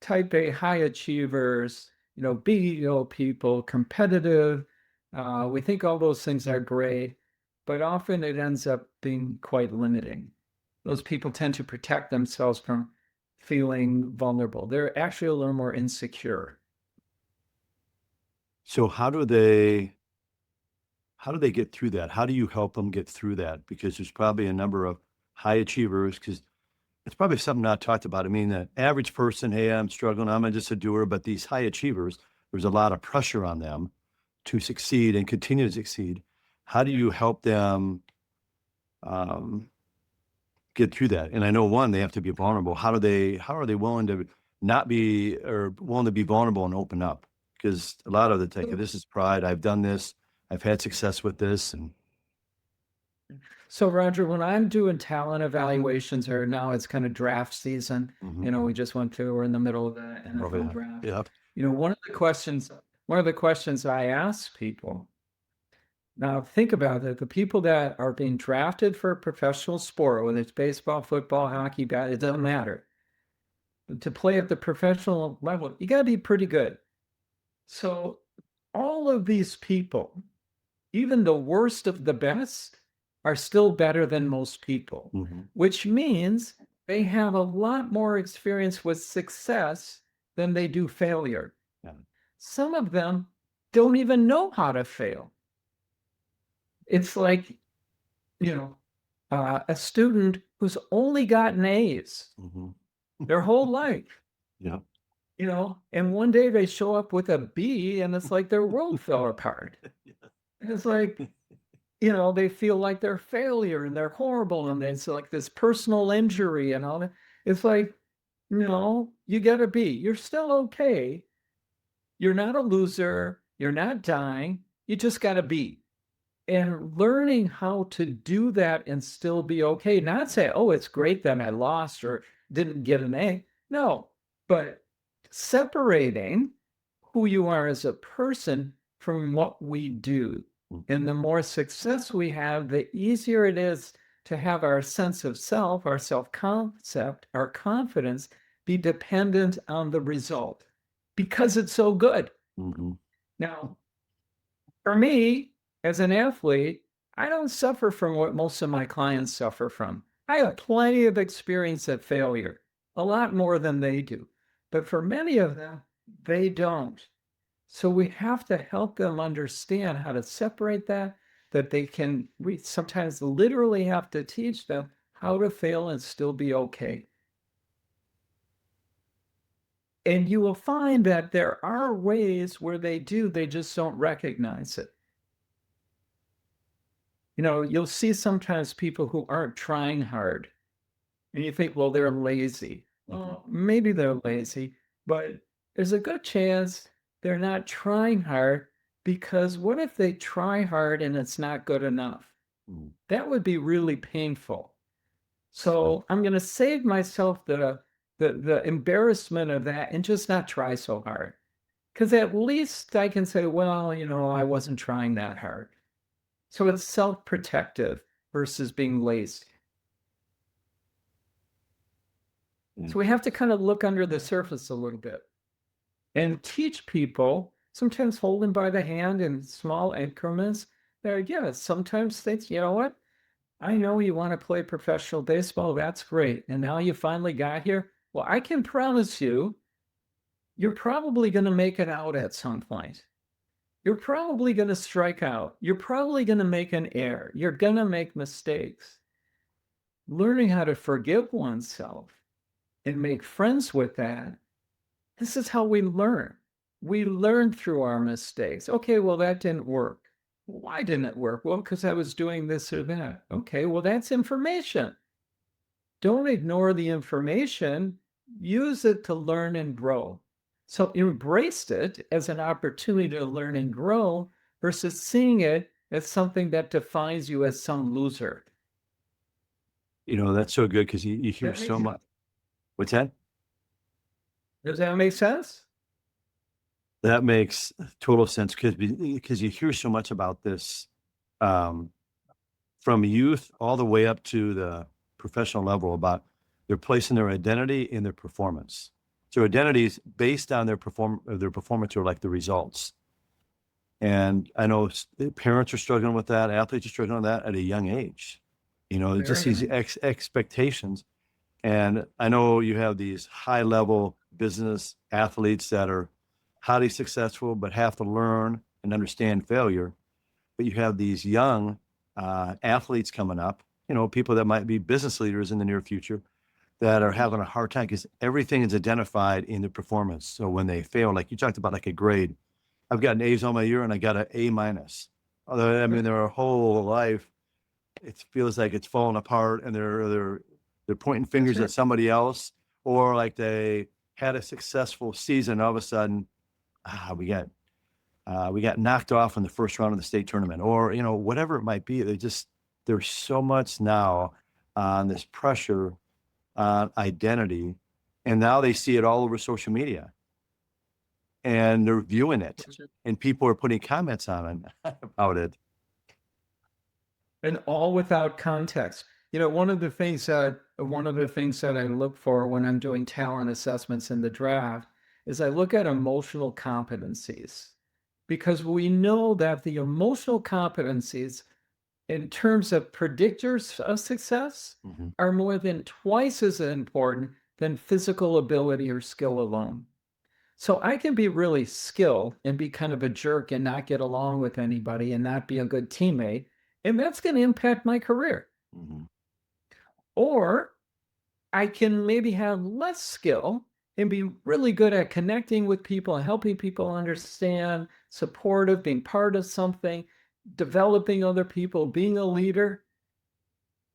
type A high achievers, BEO people, competitive. We think all those things are great, but often it ends up being quite limiting. Those people tend to protect themselves from feeling vulnerable. They're actually a little more insecure. So how do they get through that? How do you help them get through that? Because there's probably a number of high achievers, because it's probably something not talked about. I mean, the average person, hey, I'm struggling, I'm just a doer, but these high achievers, there's a lot of pressure on them to succeed and continue to succeed. How do you help them get through that? And I know one, they have to be vulnerable. How are they willing to not be, or willing to be vulnerable and open up? Because a lot of the time, this is pride. I've done this. I've had success with this. And So Roger, when I'm doing talent evaluations, or now it's kind of draft season, we just we're in the middle of the NFL draft. yeah. One of the questions I ask people, now think about it, the people that are being drafted for a professional sport, whether it's baseball, football, hockey, it doesn't matter. To play at the professional level, you got to be pretty good. So all of these people, even the worst of the best, are still better than most people, which means they have a lot more experience with success than they do failure. Yeah. Some of them don't even know how to fail. It's like, a student who's only gotten A's their whole life. Yeah. And one day they show up with a B and it's like their world fell apart. And it's like, they feel like they're failure and they're horrible and it's like this personal injury and all that. It's like, no, you get a B. You're still okay. You're not a loser. You're not dying. You just got a B. And learning how to do that and still be okay, not say, oh, it's great that I lost or didn't get an A. No, but separating who you are as a person from what we do. And the more success we have, the easier it is to have our sense of self, our self-concept, our confidence be dependent on the result because it's so good. Now, for me, as an athlete, I don't suffer from what most of my clients suffer from. I have plenty of experience at failure, a lot more than they do. But for many of them, they don't. So we have to help them understand how to separate that, that we sometimes literally have to teach them how to fail and still be okay. And you will find that there are ways where they just don't recognize it. You'll see sometimes people who aren't trying hard, and you think, well, they're lazy. Well, maybe they're lazy, but there's a good chance they're not trying hard, because what if they try hard and it's not good enough? Mm. That would be really painful. So I'm going to save myself the embarrassment of that and just not try so hard. Because at least I can say, well, I wasn't trying that hard. So it's self-protective versus being lazy. So we have to kind of look under the surface a little bit and teach people, sometimes hold them by the hand in small increments. Yeah, sometimes they, you know what? I know you want to play professional baseball. That's great. And now you finally got here. Well, I can promise you, you're probably going to make it out at some point. You're probably going to strike out. You're probably going to make an error. You're going to make mistakes. Learning how to forgive oneself and make friends with that, this is how we learn. We learn through our mistakes. Okay, well, that didn't work. Why didn't it work? Well, because I was doing this or that. Okay, well, that's information. Don't ignore the information. Use it to learn and grow. So embrace it as an opportunity to learn and grow versus seeing it as something that defines you as some loser. That's so good because you hear That so makes much. What's that? Does that make sense? That makes total sense because you hear so much about this um, from youth all the way up to the professional level about they're placing their identity in their performance. So identity is based on their performance or like the results. And I know parents are struggling with that, athletes are struggling with that at a young age. Just Very these nice. expectations. And I know you have these high level business athletes that are highly successful, but have to learn and understand failure. But you have these young athletes coming up, people that might be business leaders in the near future that are having a hard time because everything is identified in the performance. So when they fail, like you talked about, like a grade, I've gotten A's all my year and I got an A minus. Although, I mean, their whole life, it feels like it's falling apart and they're pointing fingers right. at somebody else, or like they had a successful season. All of a sudden, we got knocked off in the first round of the state tournament, or whatever it might be. There's so much now on this pressure on identity, and now they see it all over social media, and they're viewing it, and people are putting comments on it about it. And all without context. One of the things that I look for when I'm doing talent assessments in the draft is I look at emotional competencies, because we know that the emotional competencies in terms of predictors of success Mhm. are more than twice as important than physical ability or skill alone. So I can be really skilled and be kind of a jerk and not get along with anybody and not be a good teammate, and that's going to impact my career. Mhm. Or I can maybe have less skill and be really good at connecting with people, helping people understand, supportive, being part of something, developing other people, being a leader.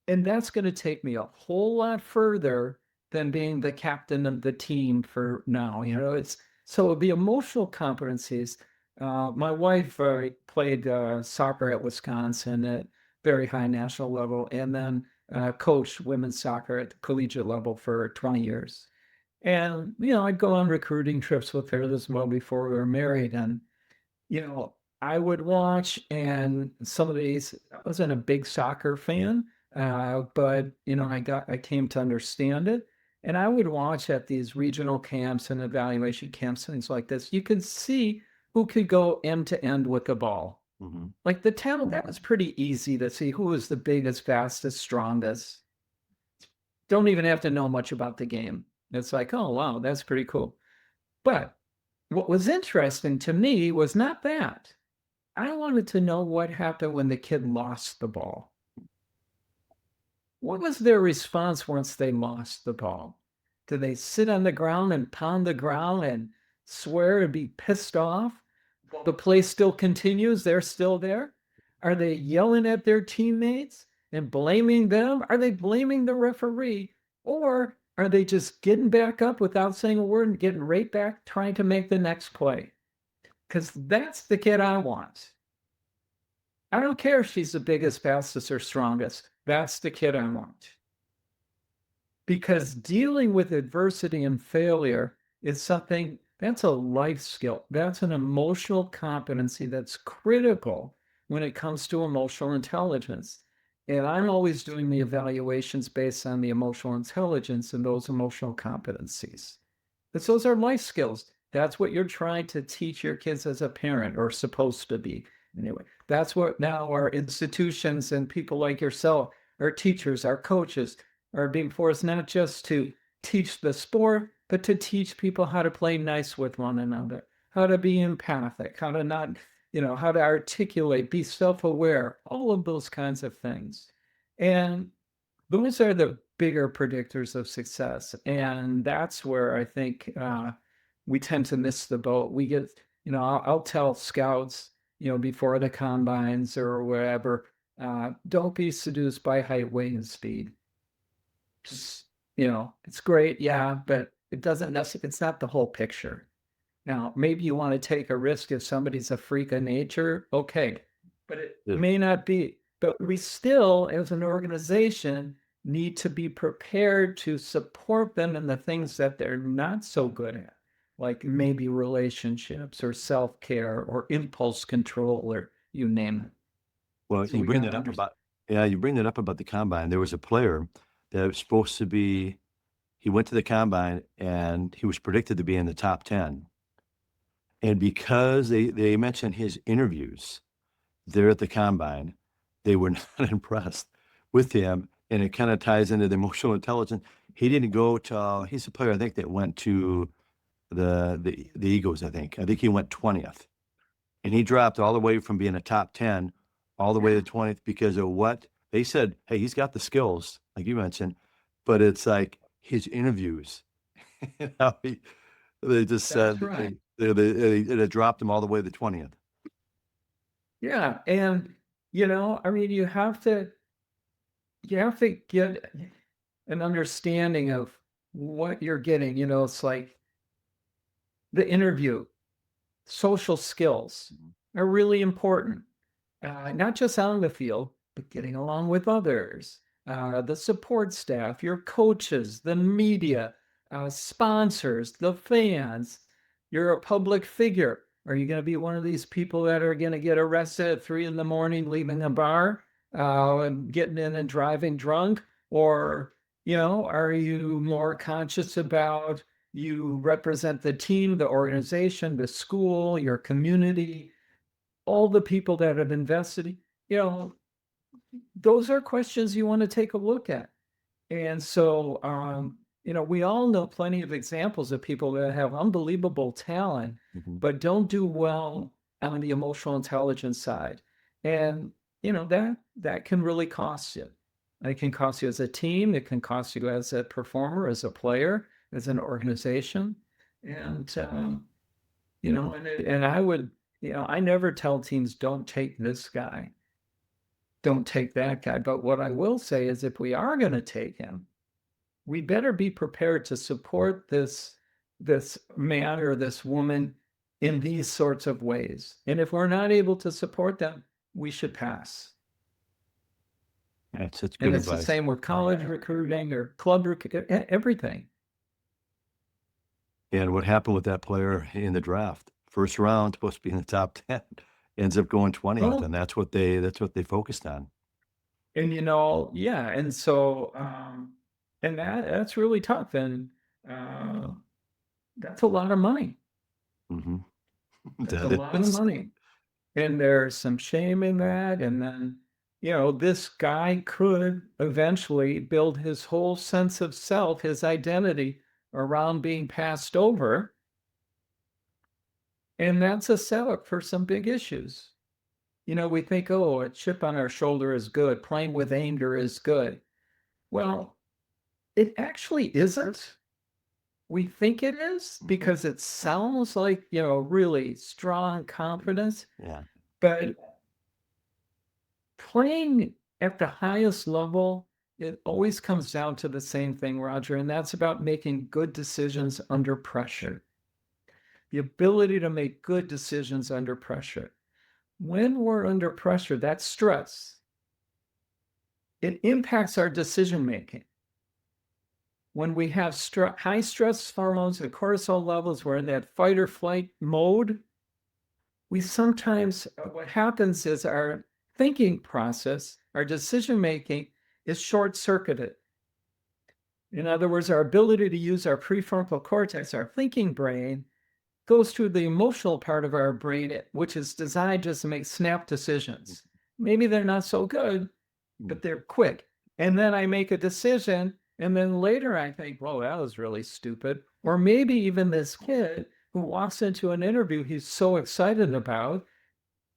And that's going to take me a whole lot further than being the captain of the team for now. It's so the emotional competencies. My wife played soccer at Wisconsin at very high national level, and then coached women's soccer at the collegiate level for 20 years. And I'd go on recruiting trips with her. This was well before we were married, and you know, I would watch, and some of these, I wasn't a big soccer fan, but I came to understand it. And I would watch at these regional camps and evaluation camps, things like this. You could see who could go end to end with the ball. Mhm. Like the talent, that was pretty easy to see who was the biggest, fastest, strongest. Don't even have to know much about the game. It's like, oh, wow, that's pretty cool. But what was interesting to me was not that. I wanted to know what happened when the kid lost the ball. What was their response once they lost the ball? Did they sit on the ground and pound the ground and swear and be pissed off? While the play still continues, they're still there? Are they yelling at their teammates and blaming them? Are they blaming the referee? Or are they just getting back up without saying a word and getting right back trying to make the next play? Because that's the kid I want. I don't care if she's the biggest, fastest, or strongest. That's the kid I want. Because dealing with adversity and failure is something that's a life skill. That's an emotional competency that's critical when it comes to emotional intelligence. And I'm always doing the evaluations based on the emotional intelligence and those emotional competencies. But those are life skills. That's what you're trying to teach your kids as a parent, or supposed to be. Anyway, that's what now our institutions and people like yourself, our teachers, our coaches, are being forced not just to teach the sport, but to teach people how to play nice with one another, how to be empathic, how to not, how to articulate, be self-aware, all of those kinds of things. And those are the bigger predictors of success. And that's where I think we tend to miss the boat. We get, I'll tell scouts, before the combines or wherever, don't be seduced by height, weight, and speed. Just, it's great, yeah, but it doesn't necessarily, it's not the whole picture. Now, maybe you want to take a risk if somebody's a freak of nature, okay, but it Yeah. may not be. But we still, as an organization, need to be prepared to support them in the things that they're not so good at, like maybe relationships or self-care or impulse control, or you name it. Well, So you we bring got that to up understand. about, yeah, you bring that up about the combine. There was a player that was supposed to be, he went to the combine and he was predicted to be in the top 10. And because they mentioned his interviews there at the combine, they were not impressed with him. And it kind of ties into the emotional intelligence. He didn't go to, he's a player, I think, that went to the Eagles, I think. I think he went 20th. And he dropped all the way from being a top 10 all the way to 20th because of what they said. Hey, he's got the skills, like you mentioned, but it's like his interviews. You know, they just That's said right. it dropped him all the way to 20th. Yeah, and I mean, you have to get an understanding of what you're getting. It's like the interview, social skills are really important, not just on the field, but getting along with others, the support staff, your coaches, the media, sponsors, the fans. You're a public figure. Are you going to be one of these people that are going to get arrested at 3 in the morning, leaving a bar, and getting in and driving drunk? Or, are you more conscious about you represent the team, the organization, the school, your community, all the people that have invested? You know, those are questions you want to take a look at. And so, we all know plenty of examples of people that have unbelievable talent, Mhm. but don't do well on the emotional intelligence side. And, that can really cost you. It can cost you as a team. It can cost you as a performer, as a player, as an organization. And, and I would, I never tell teams, don't take this guy, don't take that guy. But what I will say is, if we are going to take him, we better be prepared to support this man or this woman in these sorts of ways. And if we're not able to support them, we should pass. That's And good it's the advice. same with college recruiting or club recruiting, everything. And what happened with that player in the draft? First round, supposed to be in the top 10, ends up going 20th, Well, and that's what they focused on. and yeah, and so and that's really tough, and uh, that's a lot of money. Hmm. That's a That lot of is. money. And there's some shame in that. And then, this guy could eventually build his whole sense of self, his identity around being passed over And that's a setup for some big issues. We think, oh, a chip on our shoulder is good. Playing with anger is good. Well, it actually isn't. We think it is because it sounds like, really strong confidence. Yeah. But playing at the highest level, it always comes down to the same thing, Roger, and that's about making good decisions under pressure. The ability to make good decisions under pressure. When we're under pressure, that's stress. It impacts our decision making. When we have high stress hormones and cortisol levels, we're in that fight or flight mode. We sometimes, what happens is our thinking process, our decision making is short circuited. In other words, our ability to use our prefrontal cortex, our thinking brain, goes to the emotional part of our brain, which is designed just to make snap decisions. Maybe they're not so good, but they're quick. And then I make a decision, and then later I think, well, that was really stupid. Or maybe even this kid who walks into an interview he's so excited about,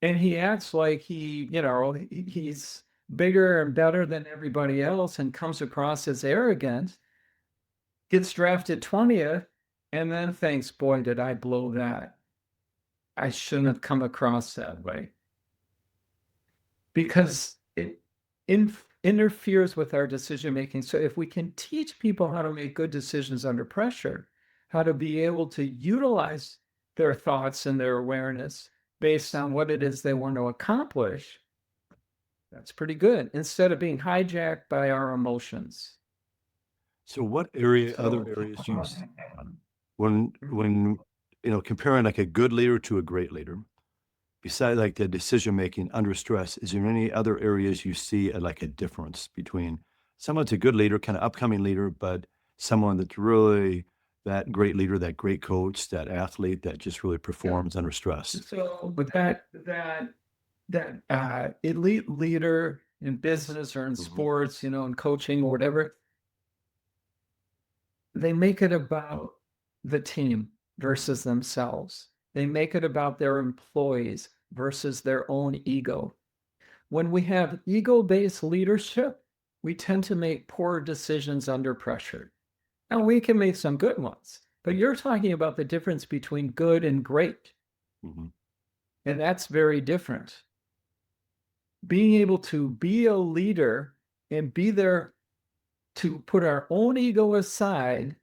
and he acts like he's bigger and better than everybody else and comes across as arrogant, gets drafted 20th, and then thinks, boy, did I blow that. I shouldn't have come across that way. Because it interferes with our decision making. So if we can teach people how to make good decisions under pressure, how to be able to utilize their thoughts and their awareness based on what it is they want to accomplish, that's pretty good, instead of being hijacked by our emotions. So what other areas do you see when comparing like a good leader to a great leader, besides like the decision making under stress, is there any other areas you see like a difference between someone that's a good leader, kind of upcoming leader, but someone that's really that great leader, that great coach, that athlete that just really performs under stress? So with that elite leader in business or in sports, in coaching or whatever, they make it about the team versus themselves. They make it about their employees versus their own ego. When we have ego-based leadership, we tend to make poor decisions under pressure. Now, we can make some good ones, but you're talking about the difference between good and great. And that's very different. Being able to be a leader and be there to put our own ego aside,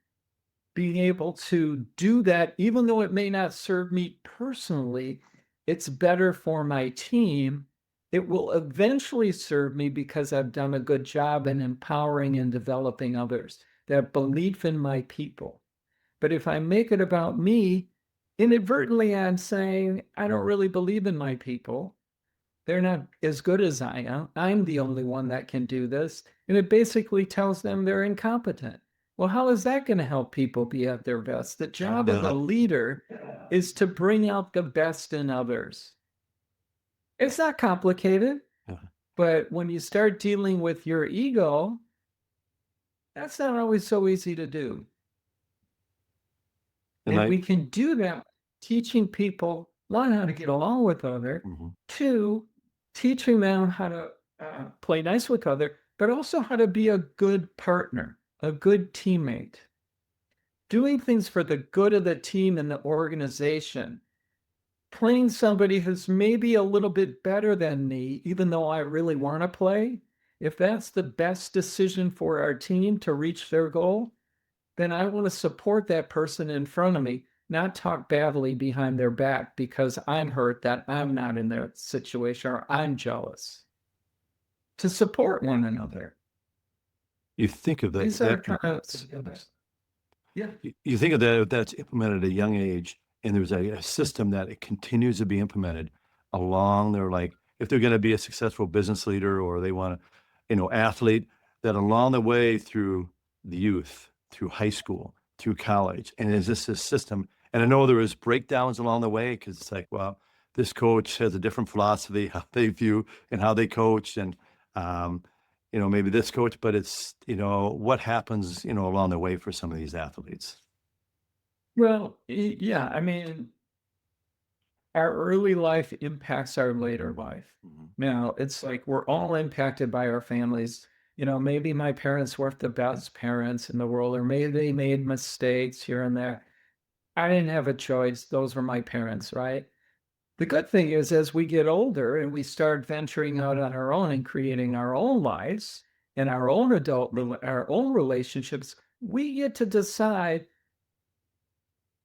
being able to do that, even though it may not serve me personally, it's better for my team. It will eventually serve me because I've done a good job in empowering and developing others, that belief in my people. But if I make it about me, inadvertently I'm saying, I don't really believe in my people. They're not as good as I am. I'm the only one that can do this. And it basically tells them they're incompetent. Well, how is that going to help people be at their best? The job of the leader is to bring out the best in others. It's not complicated, but when you start dealing with your ego, that's not always so easy to do. And we can do that teaching people, one, how to get along with other, two, teaching them how to play nice with other, but also how to be a good partner, a good teammate. Doing things for the good of the team and the organization. Playing somebody who's maybe a little bit better than me, even though I really want to play, if that's the best decision for our team to reach their goal, then I want to support that person in front of me, not talk badly behind their back because I'm hurt that I'm not in their situation or I'm jealous. To support one another. You think of that. These are kind of, yeah. You think of that, if that's implemented at a young age, and there's a system that it continues to be implemented along their, like, if they're going to be a successful business leader or they want to, athlete, that along the way through the youth, through high school, through college, and is this system? And I know there is breakdowns along the way because it's like, well, this coach has a different philosophy, how they view and how they coach, and maybe this coach, but it's, what happens, along the way for some of these athletes. Well, yeah, I mean, our early life impacts our later life. Mhm. Now, it's like we're all impacted by our families. Maybe my parents weren't the best parents in the world, or maybe they made mistakes here and there. I didn't have a choice. Those were my parents, right? The good thing is, as we get older and we start venturing out on our own and creating our own lives and our own relationships, we get to decide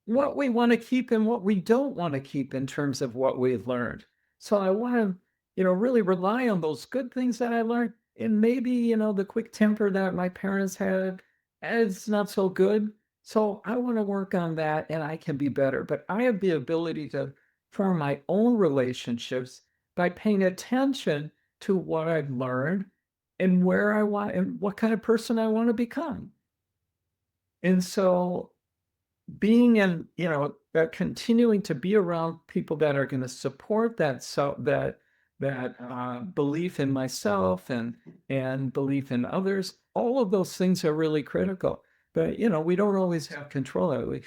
what we want to keep and what we don't want to keep in terms of what we've learned. So I want to, really rely on those good things that I learned. And maybe, the quick temper that my parents had, it's not so good. So I want to work on that and I can be better. But I have the ability to form my own relationships by paying attention to what I've learned and where I want and what kind of person I want to become. And so being in, continuing to be around people that are going to support that belief in myself and belief in others, all of those things are really critical. But we don't always have control of it.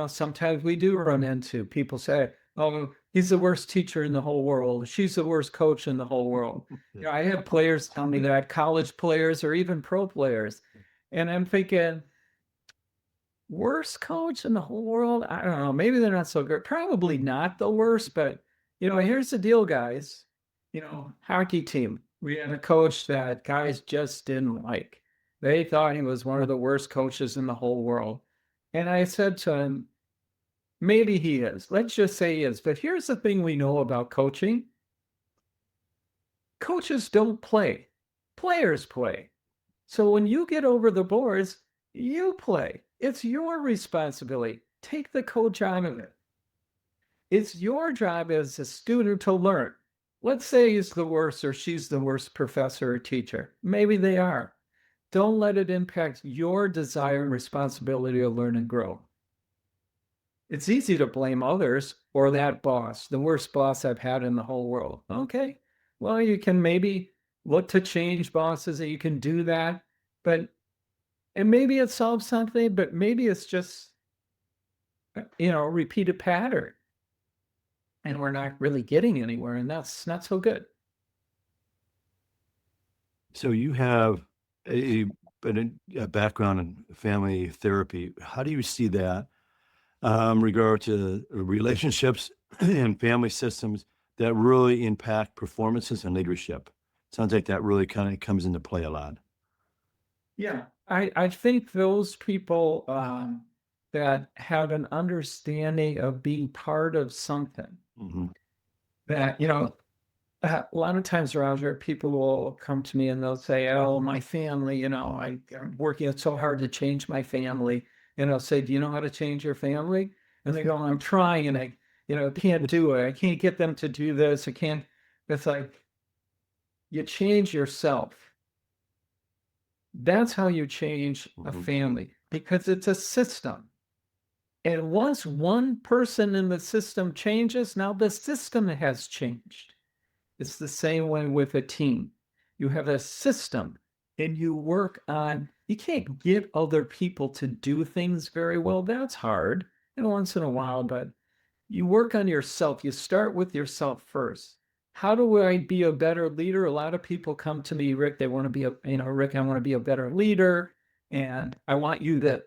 Sometimes we do run into people say, "Oh, he's the worst teacher in the whole world. She's the worst coach in the whole world." I have players tell me that, college players or even pro players, and I'm thinking, worst coach in the whole world? I don't know. Maybe they're not so good. Probably not the worst, but here's the deal, guys. Hockey team. We had a coach that guys just didn't like. They thought he was one of the worst coaches in the whole world. And I said to him, maybe he is. Let's just say he is. But here's the thing we know about coaching. Coaches don't play. Players play. So when you get over the boards, you play. It's your responsibility. Take the coach out of it. It's your job as a student to learn. Let's say he's the worst or she's the worst professor or teacher. Maybe they are. Don't let it impact your desire and responsibility to learn and grow. It's easy to blame others or that boss, the worst boss I've had in the whole world. Okay, well, you can maybe look to change bosses and you can do that. But and maybe it solves something, but maybe it's just, a repeated pattern and we're not really getting anywhere. And that's not so good. So you have a, a background in family therapy. How do you see that regard to relationships and family systems that really impact performances and leadership? Sounds like that really kind of comes into play a lot. Yeah. I think those people that have an understanding of being part of something Mhm. that, a lot of times around here, people will come to me and they'll say, "Oh, my family, I'm working so hard to change my family." And I'll say, "Do you know how to change your family?" And they go, "I'm trying and I, can't do it. I can't get them to do this. I can't." It's like you change yourself. That's how you change a Mhm. family because it's a system. And once one person in the system changes, now the system has changed. It's the same way with a team. You have a system and you work on, you can't get other people to do things very well. That's hard and once in a while, but you work on yourself. You start with yourself first. How do I be a better leader? A lot of people come to me, Rick, they want to be Rick, I want to be a better leader. And I want you to,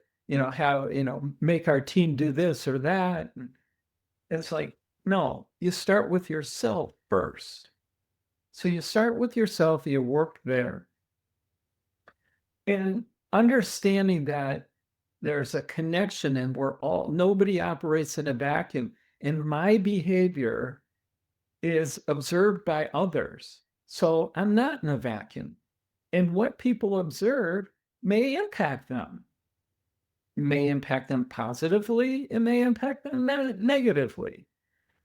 make our team do this or that. And it's like, no, you start with yourself first. So you start with yourself, you work there. And understanding that there's a connection and nobody operates in a vacuum. And my behavior is observed by others. So I'm not in a vacuum. And what people observe may impact them. It may impact them positively, it may impact them negatively.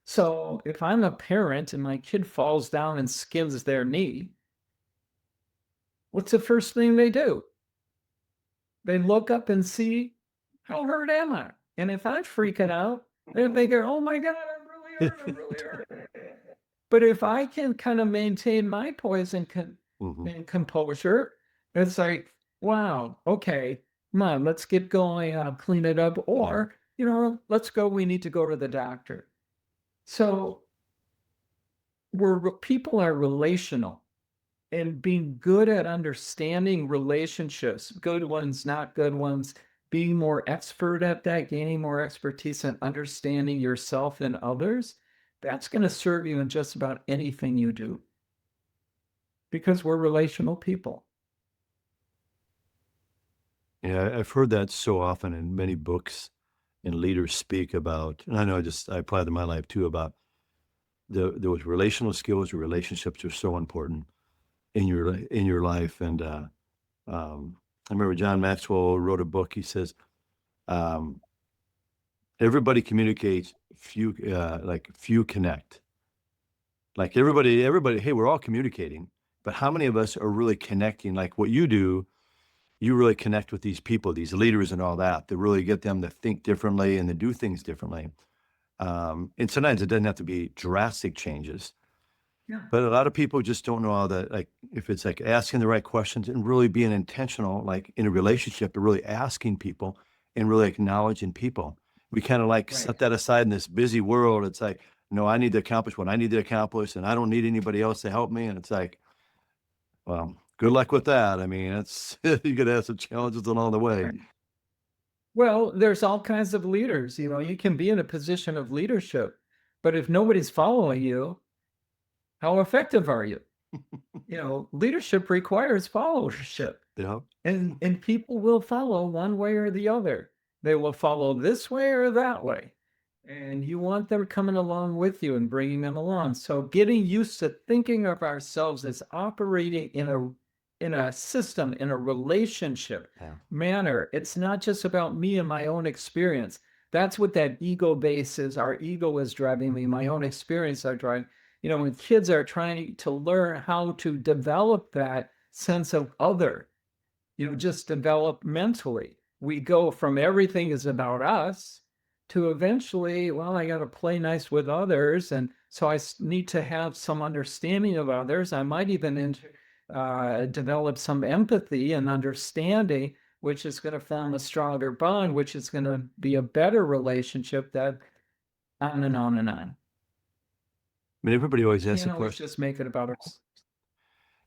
So if I'm a parent and my kid falls down and skins their knee, what's the first thing they do? They look up and see, how hurt am I? And if I'm freaking out, then they go, oh my God, I'm really hurt, I'm really hurt. But if I can kind of maintain my poise Mhm. and composure, it's like, wow, okay, come on, let's get going, clean it up, or, let's go, we need to go to the doctor. So people are relational, and being good at understanding relationships, good ones, not good ones, being more expert at that, gaining more expertise and understanding yourself and others, that's going to serve you in just about anything you do because we're relational people. Yeah, I've heard that so often in many books and leaders speak about, and I know I apply it to my life too, about those relational skills or relationships are so important in your life. And I remember John Maxwell wrote a book. He says, um, everybody communicates, few connect. Like everybody, hey, we're all communicating, but how many of us are really connecting? Like what you do, you really connect with these people, these leaders and all that, to really get them to think differently and to do things differently. And sometimes it doesn't have to be drastic changes, Yeah. but a lot of people just don't know how that, like, if it's like asking the right questions and really being intentional, like in a relationship, to really asking people and really acknowledging people. We kind of like Right. set that aside in this busy world. It's like, no, I need to accomplish what I need to accomplish, and I don't need anybody else to help me. And it's like, well, good luck with that. I mean, it's you could have some challenges along the way. Right. Well, there's all kinds of leaders. You can be in a position of leadership, but if nobody's following you, how effective are you? Leadership requires followership. Yeah. And people will follow one way or the other. They will follow this way or that way. And you want them coming along with you and bringing them along. So getting used to thinking of ourselves as operating in a system, in a relationship Yeah. manner. It's not just about me and my own experience. That's what that ego base is. Our ego is driving me. My own experience are driving. When kids are trying to learn how to develop that sense of other, just develop mentally. We go from everything is about us to eventually, well, I got to play nice with others. And so I need to have some understanding of others. I might even develop some empathy and understanding, which is going to form a stronger bond, which is going to be a better relationship, that on and on and on. I mean, everybody always asks the Can't always question. just make it about us.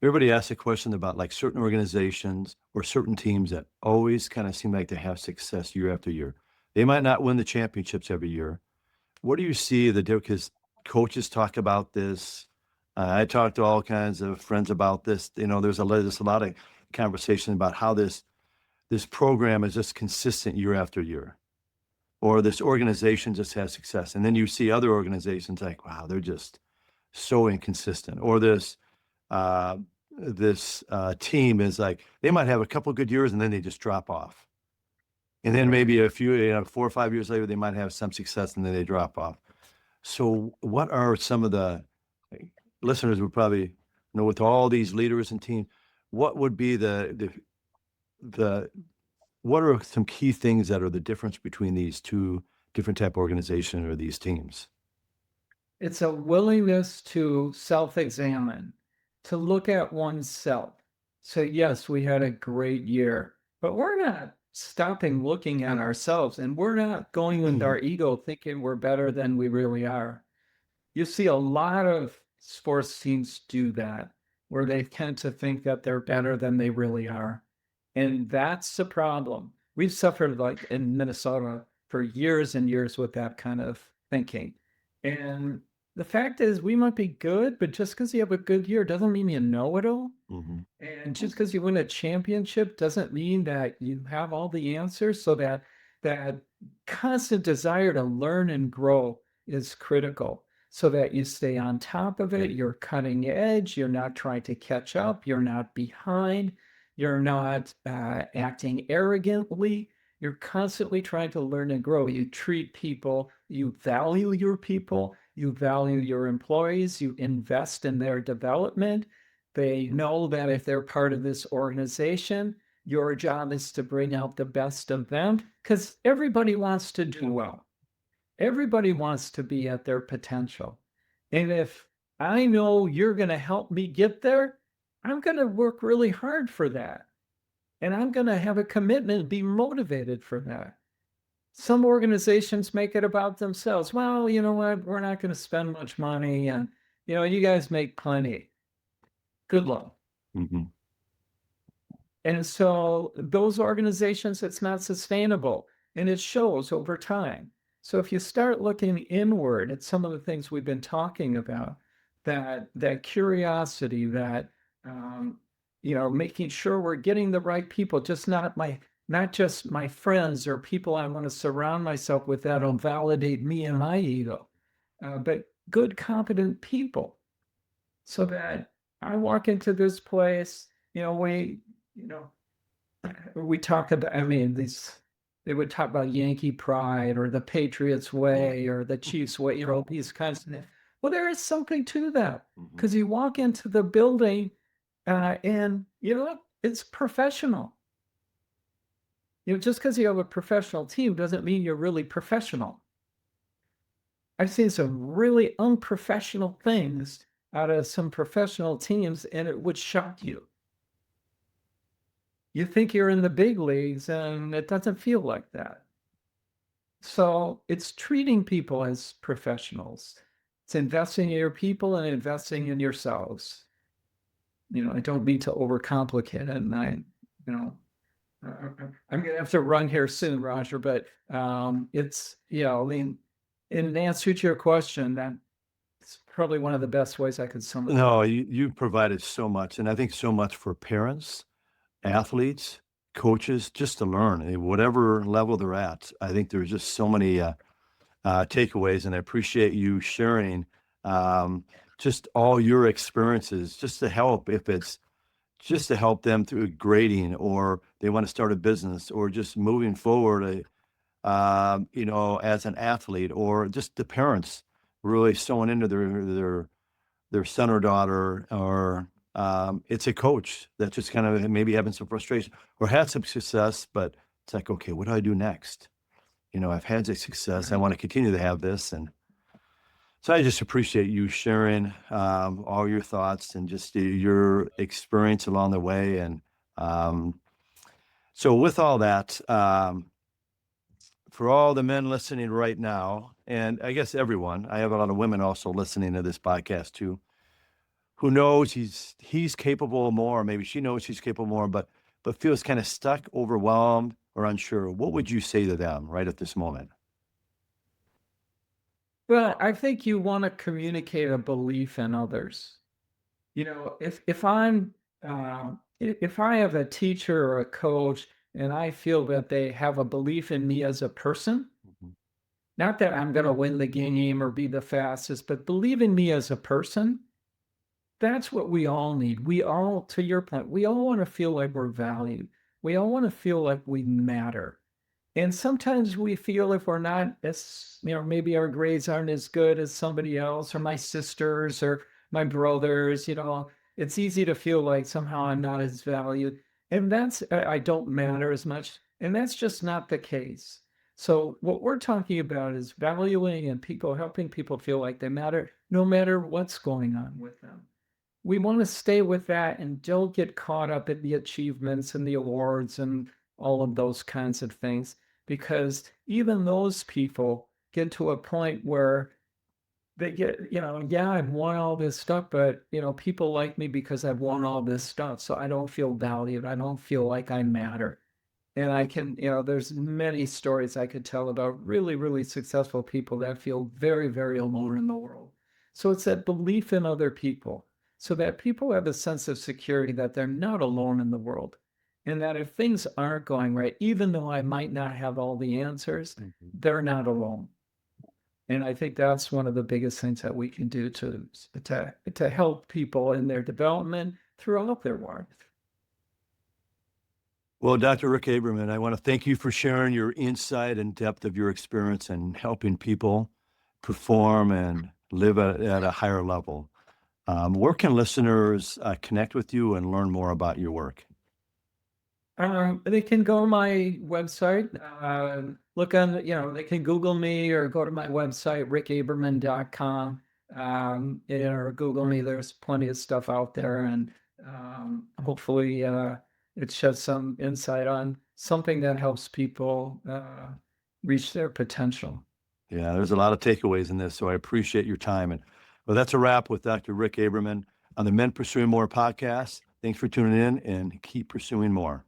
Everybody asks a question about like certain organizations or certain teams that always kind of seem like they have success year after year. They might not win the championships every year. What do you see the difference? Because coaches talk about this. I talk to all kinds of friends about this. There's a lot of conversation about how this program is just consistent year after year, or this organization just has success. And then you see other organizations like, wow, they're just so inconsistent. Or uh, this team is like, they might have a couple good years and then they just drop off. And then maybe a few, 4 or 5 years later, they might have some success and then they drop off. So what are some of the listeners would probably know, with all these leaders and teams, what would be the what are some key things that are the difference between these two different type of organization or these teams? It's a willingness to self-examine, to look at oneself. So yes, we had a great year, but we're not stopping looking at ourselves, and we're not going with our ego thinking we're better than we really are. You see a lot of sports teams do that, where they tend to think that they're better than they really are. And that's the problem. We've suffered, like in Minnesota, for years and years with that kind of thinking. And the fact is, we might be good, but just because you have a good year doesn't mean you know it all. Mhm. And just because you win a championship doesn't mean that you have all the answers. So that constant desire to learn and grow is critical, so that you stay on top of it. You're cutting edge. You're not trying to catch up. You're not behind. You're not acting arrogantly. You're constantly trying to learn and grow. You treat people, you value your people, you value your employees, you invest in their development. They know that if they're part of this organization, your job is to bring out the best of them, because everybody wants to do well. Everybody wants to be at their potential. And if I know you're going to help me get there, I'm going to work really hard for that. And I'm going to have a commitment, be motivated for that. Some organizations make it about themselves. Well, you know what? We're not going to spend much money, and you guys make plenty. Good luck. Mhm. And so those organizations, it's not sustainable, and it shows over time. So if you start looking inward at some of the things we've been talking about, that curiosity, that making sure we're getting the right people, not just my friends or people I want to surround myself with that'll validate me and my ego, but good, competent people, so that I walk into this place, you know, we talk about, I mean, they would talk about Yankee pride or the Patriots way or the Chiefs way, these kinds of things. Well, there is something to that, Mhm. because you walk into the building and it's professional. Just because you have a professional team doesn't mean you're really professional. I've seen some really unprofessional things out of some professional teams, and it would shock you. You think you're in the big leagues, and it doesn't feel like that. So it's treating people as professionals. It's investing in your people and investing in yourselves. I don't mean to overcomplicate it, and you know, I'm gonna have to run here soon, Roger. But it's I mean, in answer to your question, that's probably one of the best ways I could sum it up. No, you provided so much, and I think so much for parents, athletes, coaches, just to learn, whatever level they're at. I think there's just so many, takeaways, and I appreciate you sharing, um, just all your experiences just to help if it's just to help them through grading or they wanna start a business or just moving forward, as an athlete or just the parents really sewing into their son or daughter or, it's a coach that just kind of maybe having some frustration or had some success, but it's like, "Okay, what do I do next?" I've had this success, I Right. wanna continue to have this, and so I just appreciate you sharing, all your thoughts and just your experience along the way, and, um, so with all that, for all the men listening right now, and I guess everyone, I have a lot of women also listening to this podcast too, who knows he's capable of more, maybe she knows she's capable of more, but feels kind of stuck, overwhelmed, or unsure. What would you say to them right at this moment? Well, I think you want to communicate a belief in others. If I'm if I have a teacher or a coach and I feel that they have a belief in me as a person, Mhm. not that I'm going to win the game or be the fastest, but believe in me as a person, that's what we all need. We all, to your point, we all want to feel like we're valued. We all want to feel like we matter. And sometimes we feel if we're not as, maybe our grades aren't as good as somebody else or my sisters or my brothers, it's easy to feel like somehow I'm not as valued. And I don't matter as much. And that's just not the case. So what we're talking about is valuing and helping people feel like they matter no matter what's going on with them. We want to stay with that and don't get caught up in the achievements and the awards and all of those kinds of things, because even those people get to a point where they get, yeah, I've won all this stuff, but people like me because I've won all this stuff, so I don't feel valued, I don't feel like I matter. And I can, there's many stories I could tell about really, really successful people that feel very, very alone in the world. So it's that belief in other people, so that people have a sense of security that they're not alone in the world. And that if things aren't going right, even though I might not have all the answers, Mhm. they're not alone. And I think that's one of the biggest things that we can do to help people in their development throughout their life. Well, Dr. Rick Aberman, I want to thank you for sharing your insight and depth of your experience and helping people perform and live at a higher level. Where can listeners connect with you and learn more about your work? They can go to my website, look on, they can Google me or go to my website, rickaberman.com, or Google me. There's plenty of stuff out there. And hopefully it sheds some insight on something that helps people reach their potential. Yeah, there's a lot of takeaways in this, so I appreciate your time. And well, that's a wrap with Dr. Rick Aberman on the Men Pursuing More podcast. Thanks for tuning in and keep pursuing more.